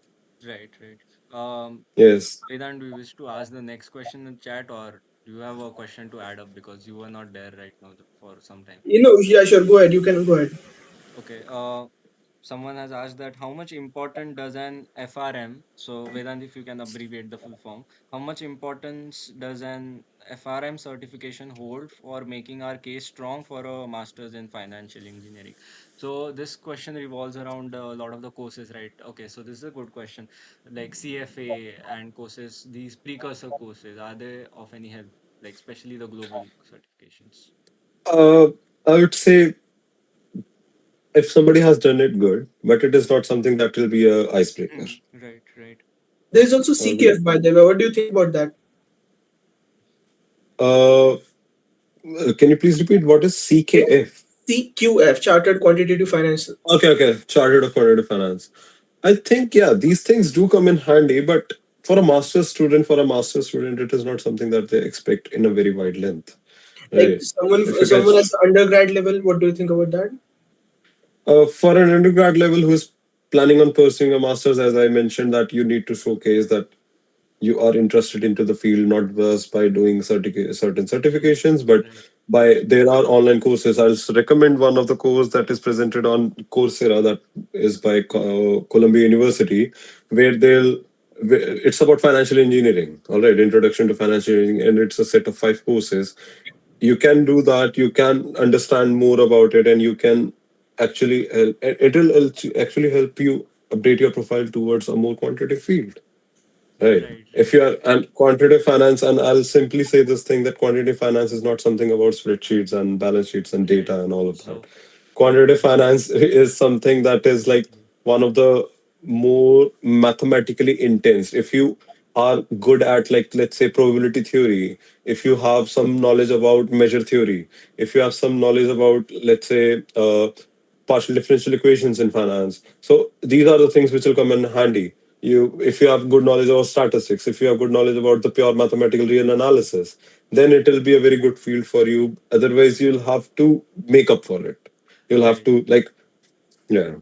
Right. Right. Um, Yes. Vedant, do you wish to ask the next question in chat, or do you have a question to add up because you were not there right now for some time? Yeah, sure. Go ahead. You can go ahead. Okay. Someone has asked that how much important does an FRM, so Vedant, if you can abbreviate the full form, how much importance does an FRM certification hold for making our case strong for a master's in financial engineering? So this question revolves around a lot of the courses, right? Okay, so this is a good question. Like CFA and courses, these precursor courses, are they of any help? Like especially the global certifications. Uh, I would say if somebody has done it, good, but it is not something that will be a icebreaker. Right, right. There's also All right. CKF, by the way. What do you think about that? Uh, can you please repeat what is CKF? CQF, Chartered Quantitative Finance. Okay, okay, Chartered Accredited Finance. I think yeah, these things do come in handy, but for a master's student, it is not something that they expect in a very wide length, Like right? If you can, someone at the undergrad level, what do you think about that? for an undergrad level who's planning on pursuing a master's, as I mentioned, that you need to showcase that you are interested into the field not just by doing certain certifications but Right, by there are online courses. I'll recommend one of the course that is presented on Coursera that is by Columbia University where it's about financial engineering, all right, introduction to financial engineering, and it's a set of 5 courses. You can do that, you can understand more about it, and you can actually help, it'll actually help you update your profile towards a more quantitative field. Right. right, If right. you are and quantitative finance, and I'll simply say this thing that quantitative finance is not something about spreadsheets and balance sheets and Right. data and all of that. So, Quantitative finance is something that is like one of the more mathematically intense. If you are good at, like, let's say, probability theory, if you have some knowledge about measure theory, if you have some knowledge about, let's say, partial differential equations in finance, so these are the things which will come in handy. If you have good knowledge about statistics, if you have good knowledge about the pure mathematical real analysis, then it will be a very good field for you. Otherwise, you'll have to make up for it. You'll have Right. to, like, yeah.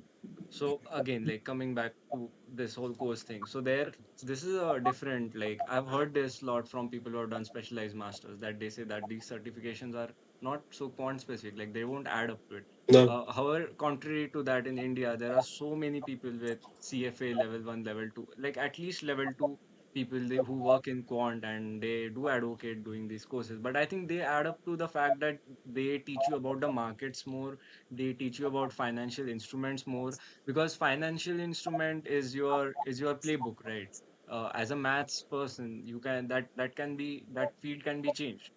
So again, like coming back to this whole course thing. So there, this is a different, like I've heard this lot from people who have done specialized masters, that they say that these certifications are not so quant specific, like they won't add up to it. No. However, contrary to that, in India, there are so many people with CFA level one, level two, like at least level two people who work in quant, and they do advocate doing these courses. But I think they add up to the fact that they teach you about the markets more, they teach you about financial instruments more, because financial instrument is your playbook, right? As a maths person, you can that can be, that field can be changed.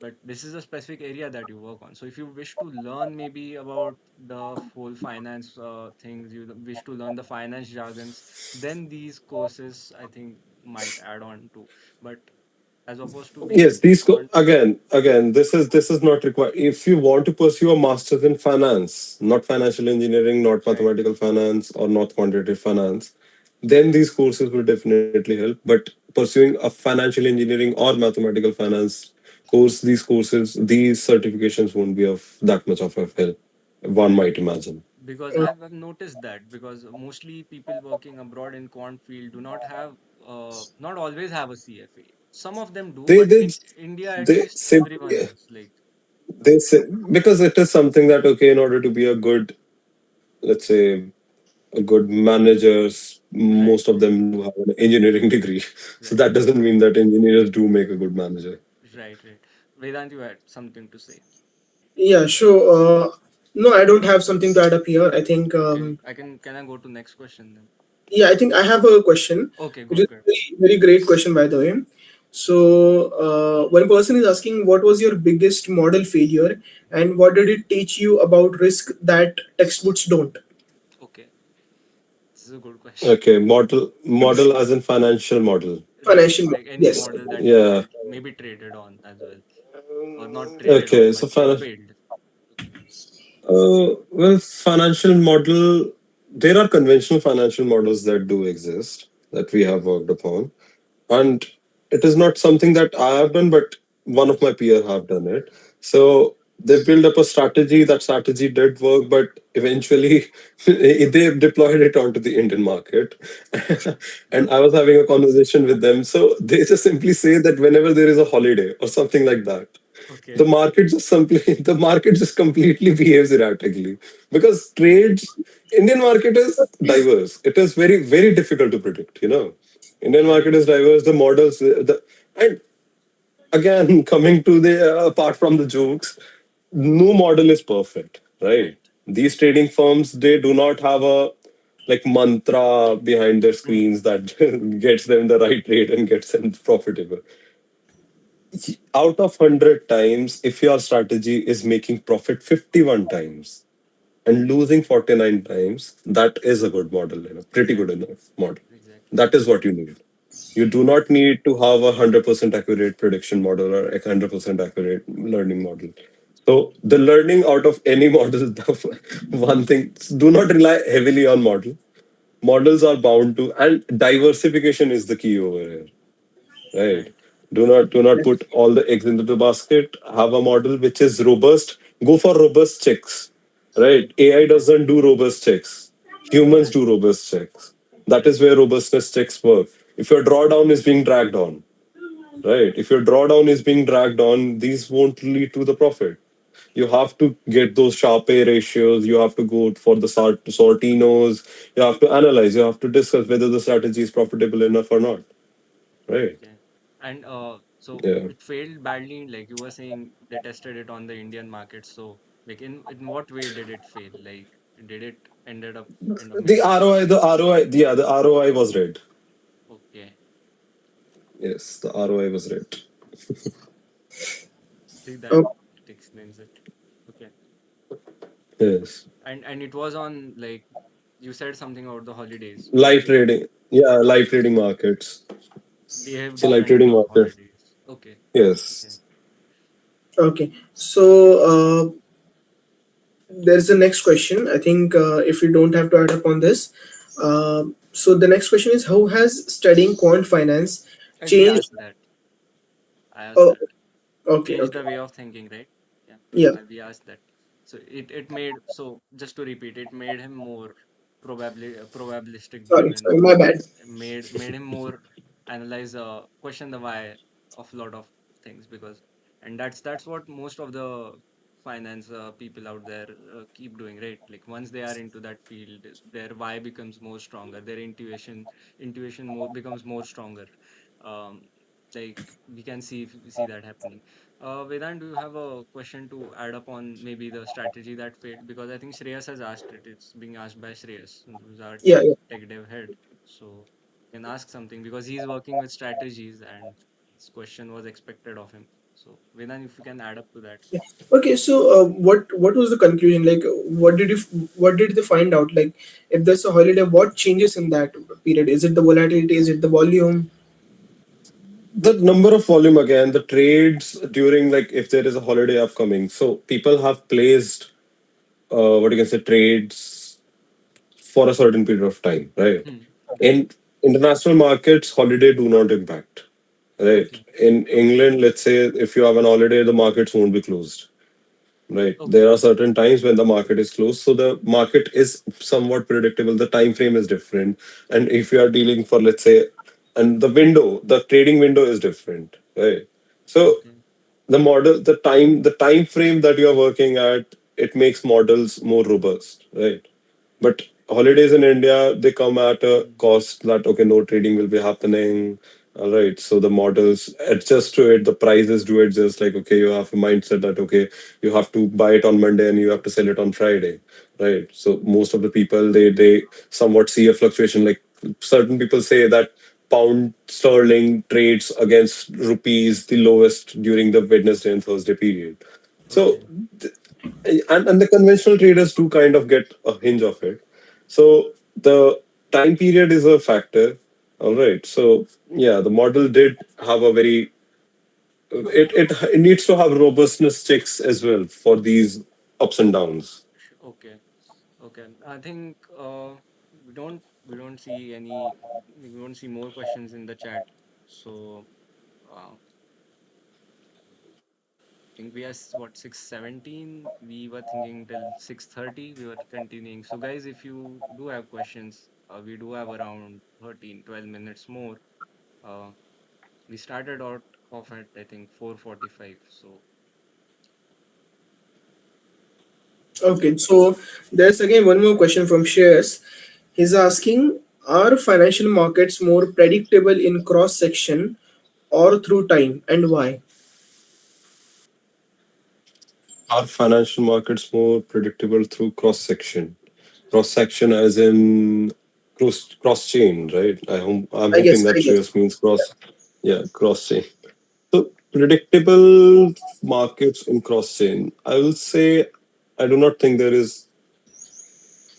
But this is a specific area that you work on. So if you wish to learn maybe about the whole finance things, you wish to learn the finance jargons, then these courses I think might add on to. But as opposed to Yes, being these quant, again. This is not required if you want to pursue a master's in finance, not financial engineering, not right, mathematical finance, or not quantitative finance. Then these courses will definitely help. But pursuing a financial engineering or mathematical finance course, these certifications won't be of that much of a help. One right. might imagine. Because I've noticed that, because mostly people working abroad in quant field do not have, not always have a CFA. Some of them do, They but they in India, at they least say everyone else, like, they say because it is something that, okay, in order to be a good, let's say, a good managers, right, most of them do have an engineering degree. So right, that doesn't mean that engineers do make a good manager. right, right. Vedant, you had something to say. Yeah, sure. No, I don't have something to add up here. I think, Okay, can I go to next question then? yeah, I think I have a question, Okay, which good, is good. a very, very great question, by the way. So, one person is asking, what was your biggest model failure, and what did it teach you about risk that textbooks don't? Okay, this is a good question. Okay, model as in financial model. Right, Financial, like any yes. model that you Yeah. had maybe traded on as well, or not traded Okay, on, so but you failed. well, financial model. There are conventional financial models that do exist that we have worked upon, and it is not something that I have done, but one of my peers have done it. So they built up a strategy. That strategy did work, but eventually they deployed it onto the Indian market. And I was having a conversation with them. So they just simply say that whenever there is a holiday or something like that, Okay, the market just completely behaves erratically, because trades, Indian market is diverse. It is very, very difficult to predict, Indian market right, is diverse, the models, and again, coming to the apart from the jokes, no model is perfect, right? right. These trading firms, they do not have a, like, mantra behind their Hmm. screens that gets them the right rate and gets them profitable. Out of 100 times, if your strategy is making profit 51 times and losing 49 times, that is a good model, pretty good Exactly, enough model. exactly. That is what you need. You do not need to have a 100% accurate prediction model or a 100% accurate learning model. So the learning out of any model, the one thing, do not rely heavily on model. Models are bound to, and diversification is the key over here, right? Right, Do not put all the eggs into the basket. Have a model which is robust. Go for robust checks, right? AI doesn't do robust checks. Humans right, do robust checks. That is right, where robustness checks work. If your drawdown is being dragged on, right? If your drawdown is being dragged on, these won't lead to the profit. You have to get those Sharpe ratios. You have to go for the Sortinos. You have to analyze. You have to discuss whether the strategy is profitable enough or not, right? okay. And so Yeah. it failed badly, like you were saying, they tested it on the Indian market. So, like, in what way did it fail? Like, did it ended up kind of The making a ROI, the ROI, yeah, the ROI was red. okay? Yes, the ROI was red. I think that Oh, explains it. Okay. Yes. And it was on, like, You said something about the holidays. Live trading. Yeah, live trading markets. Behave So live different trading on market. holidays. Okay. Okay. Yes. Okay, so there's the next question. I think if you don't have to add up on this, so the next question is, how has studying quant finance We changed? asked that. I asked Oh, that. okay, Change okay, the way of thinking, right? Yeah, yeah. we asked that. So it made, so just to repeat, it made him more probabilistic driven, Sorry, my bad. made him more analyze, question the why of a lot of things, because, and that's what most of the finance people out there keep doing, right? Like once they are into that field, their why becomes more stronger, their intuition more becomes more stronger. um like we can see that happening. Vedant, do you have a question to add up on maybe the strategy that failed? Because I think Shreyas has asked it. It's being asked by Shreyas, who's our Yeah, yeah. tech dev head. So you can ask something because he's working with strategies and this question was expected of him. So Vedant, if you can add up to that. Yeah. Okay, so what was the conclusion? Like, what did they find out? Like, if there's a holiday, what changes in that period? Is it the volatility? Is it the volume? The number of volume again, the trades during, like if there is a holiday upcoming. So people have placed what you can say trades for a certain period of time, right? Hmm. Right. In international markets, holiday do not impact. Right. Okay. In England, let's say if you have an holiday, the markets won't be closed. Right. There Okay. are certain times when the market is closed. So the market is somewhat predictable. The time frame is different. And if you are dealing for, let's say, and the trading window is different. Right. So Okay. the time frame that you are working at, it makes models more robust. Right. But holidays in India, they come at a Hmm. cost that, okay, no trading will be happening. All right. So the models adjust to it. The prices do adjust. Like, okay, you have a mindset that, okay, you have to buy it on Monday and you have to sell it on Friday. Right. So most of the people, they somewhat see a fluctuation. Like certain people say that pound sterling trades against rupees the lowest during the Wednesday and Thursday period. So Okay. and the conventional traders do kind of get a hinge of it. So the time period is a factor. All right. So yeah, the model did have a very it needs to have robustness checks as well for these ups and downs. Okay. Okay. I think we don't see any, we don't see more questions in the chat. So think we are what 6:17. We were thinking till 6:30. We were continuing. So guys, if you do have questions, we do have around 13-12 minutes more. Uh, we started out off at I think 4:45. So Okay, so there's again one more question from Shreyas. He's asking, are financial markets more predictable in cross section or through time, and why? Are financial markets more predictable through cross section? Cross section as in cross chain, right? I'm hoping that I guess. Shreyas means cross. Yeah, cross chain. So predictable markets in cross chain. I will say I do not think there is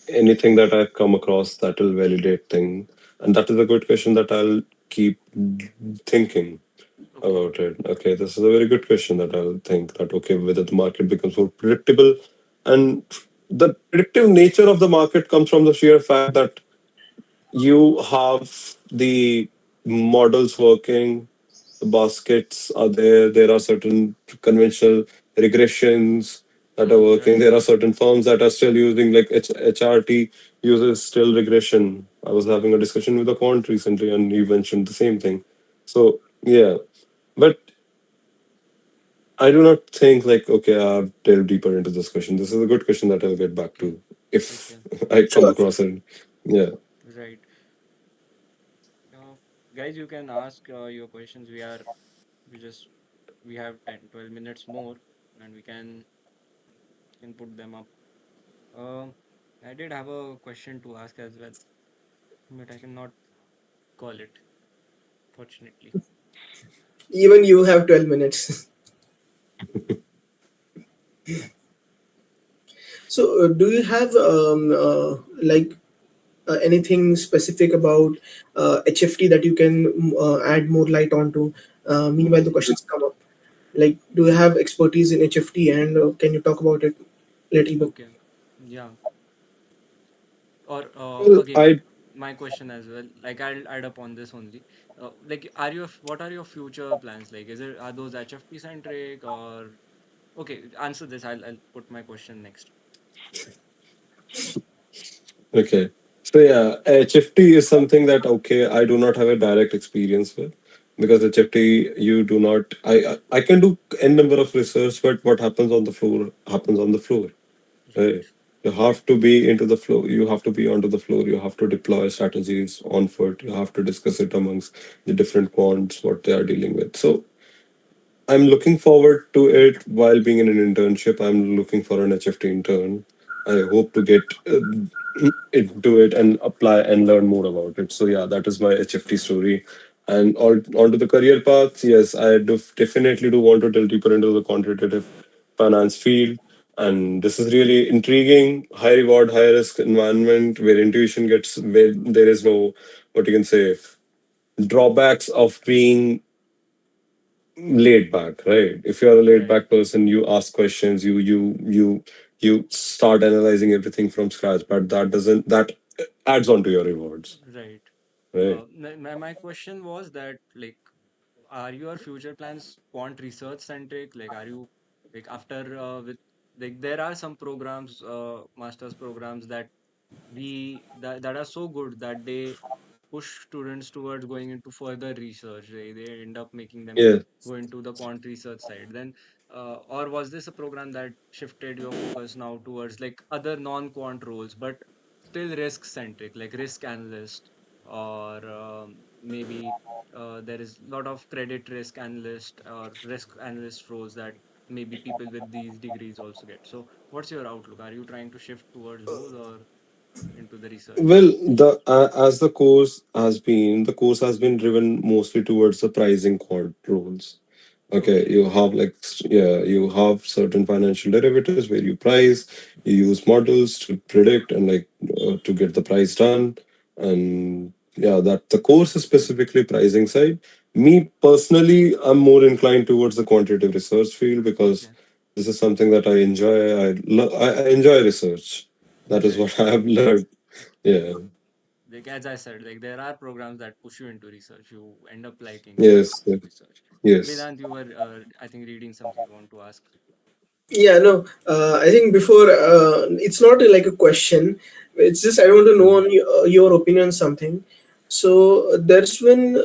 anything that I've come across that will validate thing, and that is a good question that I'll keep thinking okay, about it. Okay, this is a very good question that I'll think that okay whether the market becomes more predictable, and the predictive nature of the market comes from the sheer fact that you have the models working, the baskets are there, there are certain conventional regressions that are working, right, there are certain firms that are still using like HRT uses still regression. I was having a discussion with a quant recently and he mentioned the same thing. So yeah, but I do not think like okay, I've delved deeper into this question. This is a good question that I'll get back okay, to if okay, I come Sure. across it. Yeah. right. Uh, Guys, you can ask your questions. We just we have 10-12 minutes more, and we can put them up. Um, I did have a question to ask as well, but I cannot call it, fortunately. Even you have 12 minutes. So, do you have like? anything specific about HFT that you can add more light onto? Meanwhile, the questions come up. Like, do you have expertise in HFT, and can you talk about it a little bit? Okay. Yeah. Or Well, again, I my question as well. Like I'll add up on this only. Like, what are your future plans? Like, are those HFT centric or okay? Answer this. I'll put my question next. okay. So yeah, HFT is something that okay, I do not have a direct experience with because HFT you do not. I can do n number of research, but what happens on the floor happens on the floor. Right. Right. You have to be into the flow. You have to be onto the floor. You have to deploy strategies on foot. You have to discuss it amongst the different quants what they are dealing with. So I'm looking forward to it while being in an internship. I'm looking for an HFT intern. I hope to get into it and apply and learn more about it. So yeah, that is my HFT story. And onto the career path, yes, I do definitely do want to delve deeper into the quantitative finance field. And this is really intriguing, high reward, high risk environment where there is no, what you can say, drawbacks of being laid back, right? If you're a laid Right. back person, you ask questions, you start analyzing everything from scratch, but that adds on to your rewards, Right. right? My question was that, like, are your future plans quant research centric? Like, are you like after with like there are some programs, masters programs that are so good that they push students towards going into further research. They end up making them Yeah, go into the quant research side. Then, or was this a program that shifted your focus now towards like other non-quant roles, but still risk centric, like risk analyst, or maybe there is a lot of credit risk analyst or risk analyst roles that maybe people with these degrees also get. So, what's your outlook? Are you trying to shift towards those or into the research? well, the as the course has been driven mostly towards the pricing quant roles. Okay, Okay. you have you have certain financial derivatives where you price, you use models to predict and to get the price done. And yeah, that the course is specifically pricing side. Me personally, I'm more inclined towards the quantitative research field because Okay. this is something that I enjoy. I enjoy research. That is Right. what I have learned. Yeah. Like as I said, like there are programs that push you into research. You end up liking Yes. Yes. research. Yes. Vedant, you were, I think, reading something you want to ask. Yeah, no. I think before it's not like a question. It's just I want to know Hmm. on your opinion on something. So there's been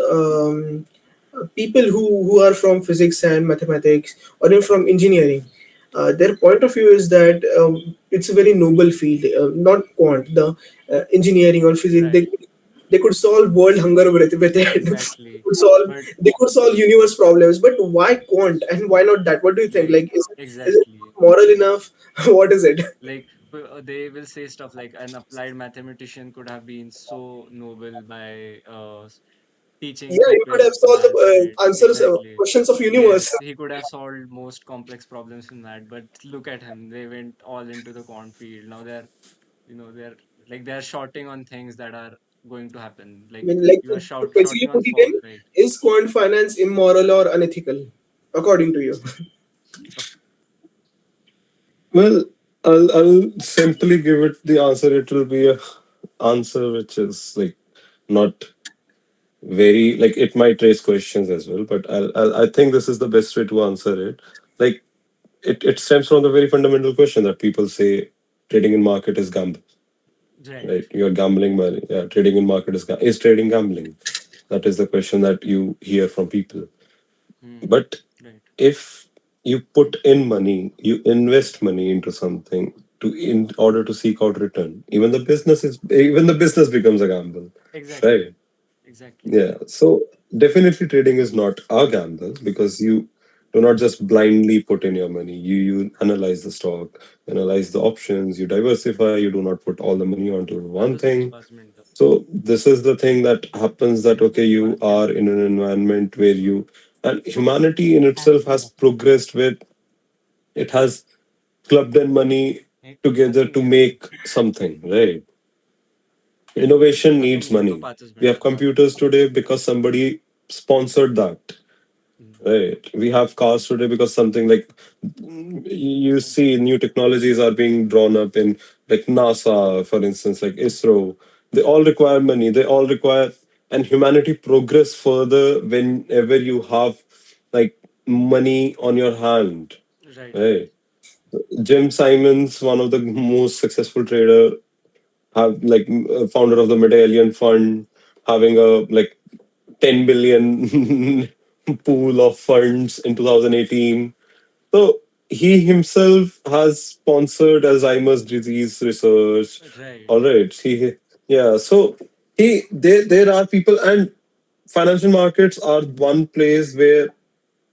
people who are from physics and mathematics or even from engineering. Their point of view is that it's a very noble field, not quant, the engineering or physics. Right. They could solve world hunger with it. Exactly. But They could solve universe problems, but why quant and why not that? What do you think? like Like, is it exactly. moral enough? What is it? Like they will say stuff like an applied mathematician could have been so noble by teaching Yeah, you could people have solved the maths, right? answers, Exactly. questions of Yes, universe. he could have solved most complex problems in that, but look at him. They went all into the quant field. Now they're like they're shorting on things that are going to happen. I Like mean, like you are to basically shorting on put it fog, in, right? is quant finance immoral or unethical, according to you? Well, I'll simply give it the answer. It will be a answer which is not very it might raise questions as well, but I think this is the best way to answer it. Like it stems from the very fundamental question that people say trading in market is gamble, Right. right? You're gambling money. Yeah, trading in market is trading gambling. That is the question that you hear from people. Hmm. But Right. if you put in money, you invest money into something to in order to seek out return, even the business becomes a gamble, Exactly. right? Exactly. Yeah. So definitely trading is not a gamble because you do not just blindly put in your money. You analyze the stock, analyze the options, you diversify, you do not put all the money onto हाँ one तो सच thing. पाँच minute So this is the thing that happens that okay, you बात क्या are करनी in an environment where you and humanity in itself has progressed with it has clubbed in money है together हंसी to नहीं आ रही make something, right? Innovation also needs me to money. We participate. have computers today because somebody sponsored that. Mm. Right. We have cars today because something like you see new technologies are being drawn up in like NASA, for instance, like ISRO. They all require money. They all require, and humanity progress further whenever you have like money on your hand. Right, Right. Jim Simons, one of the most successful trader, have like founder of the Medallion Fund, having a like 10 billion pool of funds in 2018. So he himself has sponsored Alzheimer's disease research. right, All right. Yeah. So there are people, and financial markets are one place where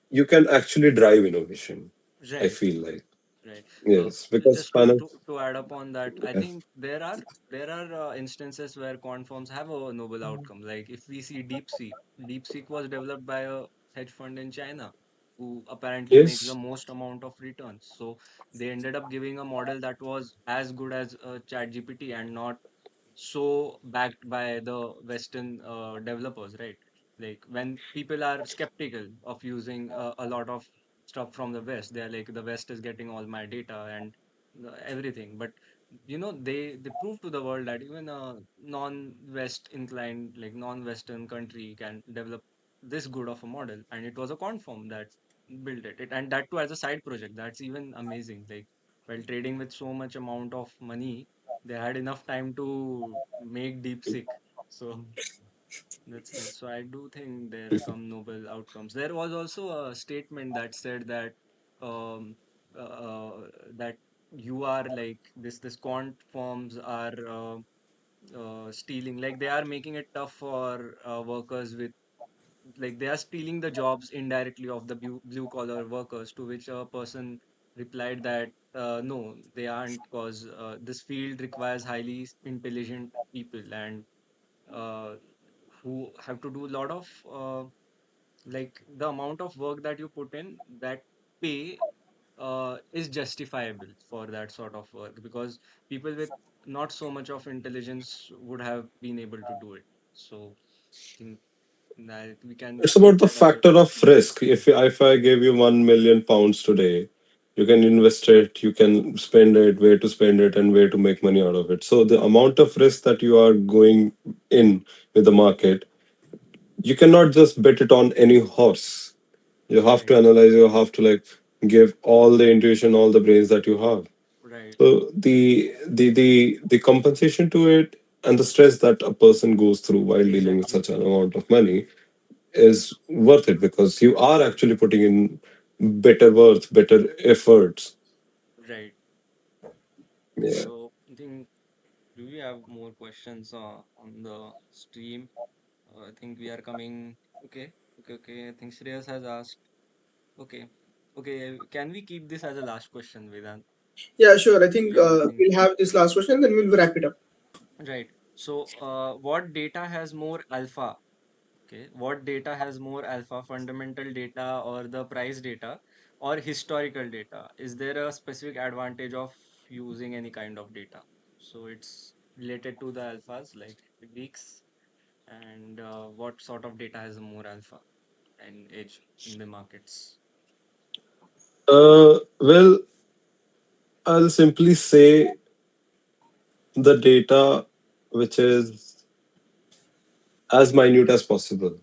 you can actually drive innovation. I right. feel like, Right. yes, because Just to, finance. to add up on that, I think there are instances where quant firms have a noble outcome. Like if we see DeepSeek, DeepSeek was developed by a hedge fund in China who apparently makes the Yes. most amount of returns. So they ended up giving a model that was as good as ChatGPT and not so backed by the Western developers, right? Like when people are skeptical of using a lot of stuff from the West, they're like, the West is getting all my data and everything. But they prove to the world that even a non-West inclined, like non-Western country can develop this good of a model, and it was a quant firm that built it, and that too as a side project. That's even amazing. Like while trading with so much amount of money, they had enough time to make DeepSeek. So that's so I do think there come noble outcomes. There was also a statement that said that um that you are like this quant firms are stealing, like they are making it tough for workers with, like they are stealing the jobs indirectly of the blue collar workers, to which a person replied that no, they aren't, because this field requires highly intelligent people, and uh, who have to do a lot of like the amount of work that you put in, that pay is justifiable for that sort of work, because people with not so much of intelligence would have been able to do it. So I think that we can It's take about the that as a factor of risk. If I give you £1 million today, you can invest it, you can spend it, where to spend it, and where to make money out of it. So the amount of risk that you are going in with the market, you cannot just bet it on any horse. You have right, to analyze. You have to like give all the intuition, all the brains that you have. right, So the compensation to it and the stress that a person goes through while dealing with exactly, such an amount of money is worth it because you are actually putting in better worth, better efforts. right. Yeah. So I think, do we have more questions on the stream? I think we are coming. Okay, okay, okay. I think Shreyas has asked. Okay, okay. Can we keep this as a last question, Vedant? Yeah, sure. I think Yeah, I think we'll have this last question, then we'll wrap it up. right. So, what data has more alpha? Okay, what data has more alpha, fundamental data or the price data or historical data? Is there a specific advantage of using any kind of data? So it's related to the alphas like weeks, and what sort of data has more alpha and edge in the markets? Well, I'll simply say the data which is as minute as possible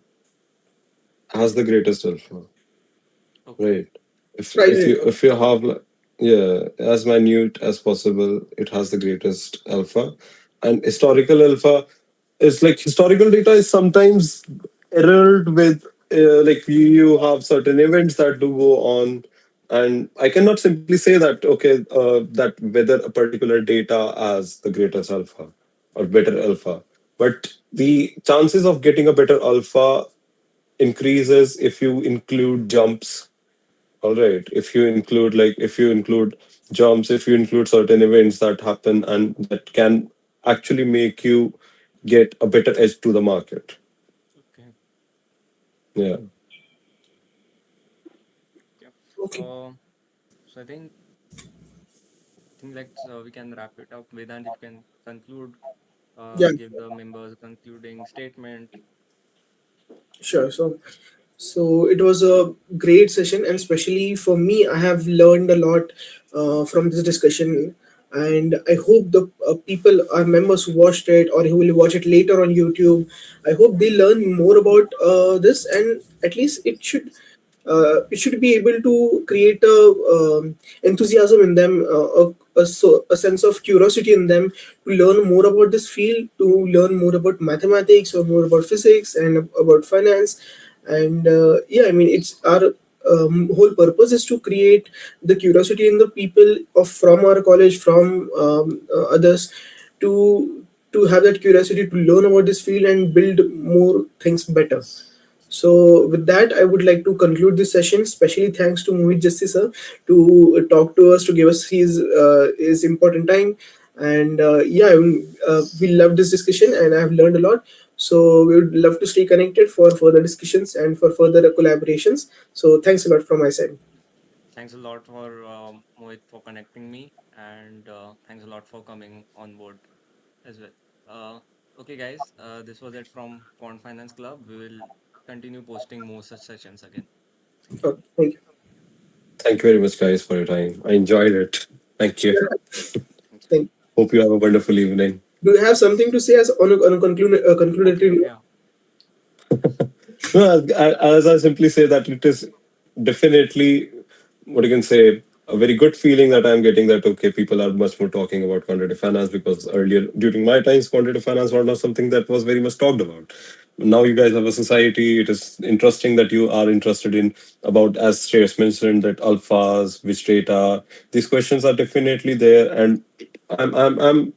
has the greatest alpha. Okay, Right. If Right. you if you have like, yeah, as minute as possible, it has the greatest alpha. And historical alpha is like historical data is sometimes errored with like you have certain events that do go on, and I cannot simply say that okay that whether a particular data has the greatest alpha or better alpha, but the chances of getting a better alpha increases if you include jumps. All right. If you include jumps, if you include certain events that happen and that can actually make you get a better edge to the market. okay, Yeah. yeah. Okay. Uh, so I think let's we can wrap it up. Vedant, you can conclude Yeah, give the members concluding statement. sure. So it was a great session, and especially for me, I have learned a lot from this discussion. And I hope the people, our members who watched it or who will watch it later on YouTube, I hope they learn more about this, and at least it should be able to create a enthusiasm in them, a sense of curiosity in them to learn more about this field, to learn more about mathematics or more about physics and about finance. And yeah, I mean, it's our whole purpose is to create the curiosity in the people of from our college, from others, to have that curiosity to learn about this field and build more things better. So, with that, I would like to conclude this session. Especially thanks to Mohit Jassi sir to talk to us, to give us his important time. And yeah, we love this discussion, and I've learned a lot. So, we would love to stay connected for further discussions and for further collaborations. So, thanks a lot from my side. Thanks a lot for Mohit for connecting me, and thanks a lot for coming on board as well. Uh, okay, guys, this was it from Quant Finance Club. We will continue posting more such sessions again. Thank you. Okay, thank you. Thank you very much, guys, for your time. I enjoyed it. Thank you. Sure. Thank you. Thank. Hope you have a wonderful evening. Do you have something to say as on a concludatory Okay, note? yeah. No, as I simply say that it is definitely what you can say a very good feeling that I'm getting that okay, people are much more talking about quantitative finance because earlier during my times, quantitative finance was not something that was very much talked about. Now you guys have a society. It is interesting that you are interested in about as Shreyas mentioned that alphas, which data. These questions are definitely there, and I'm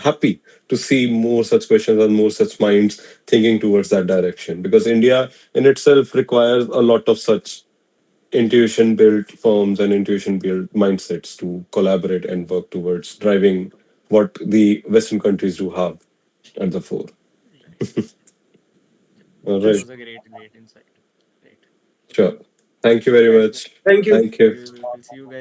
happy to see more such questions and more such minds thinking towards that direction because India in itself requires a lot of such intuition built firms and intuition built mindsets to collaborate and work towards driving what the Western countries do have at the fore. Right. Yep. All That right, was a great insight. Great. sure. Thank you Okay, very guys. much. Thank you. Thank you. We'll see you guys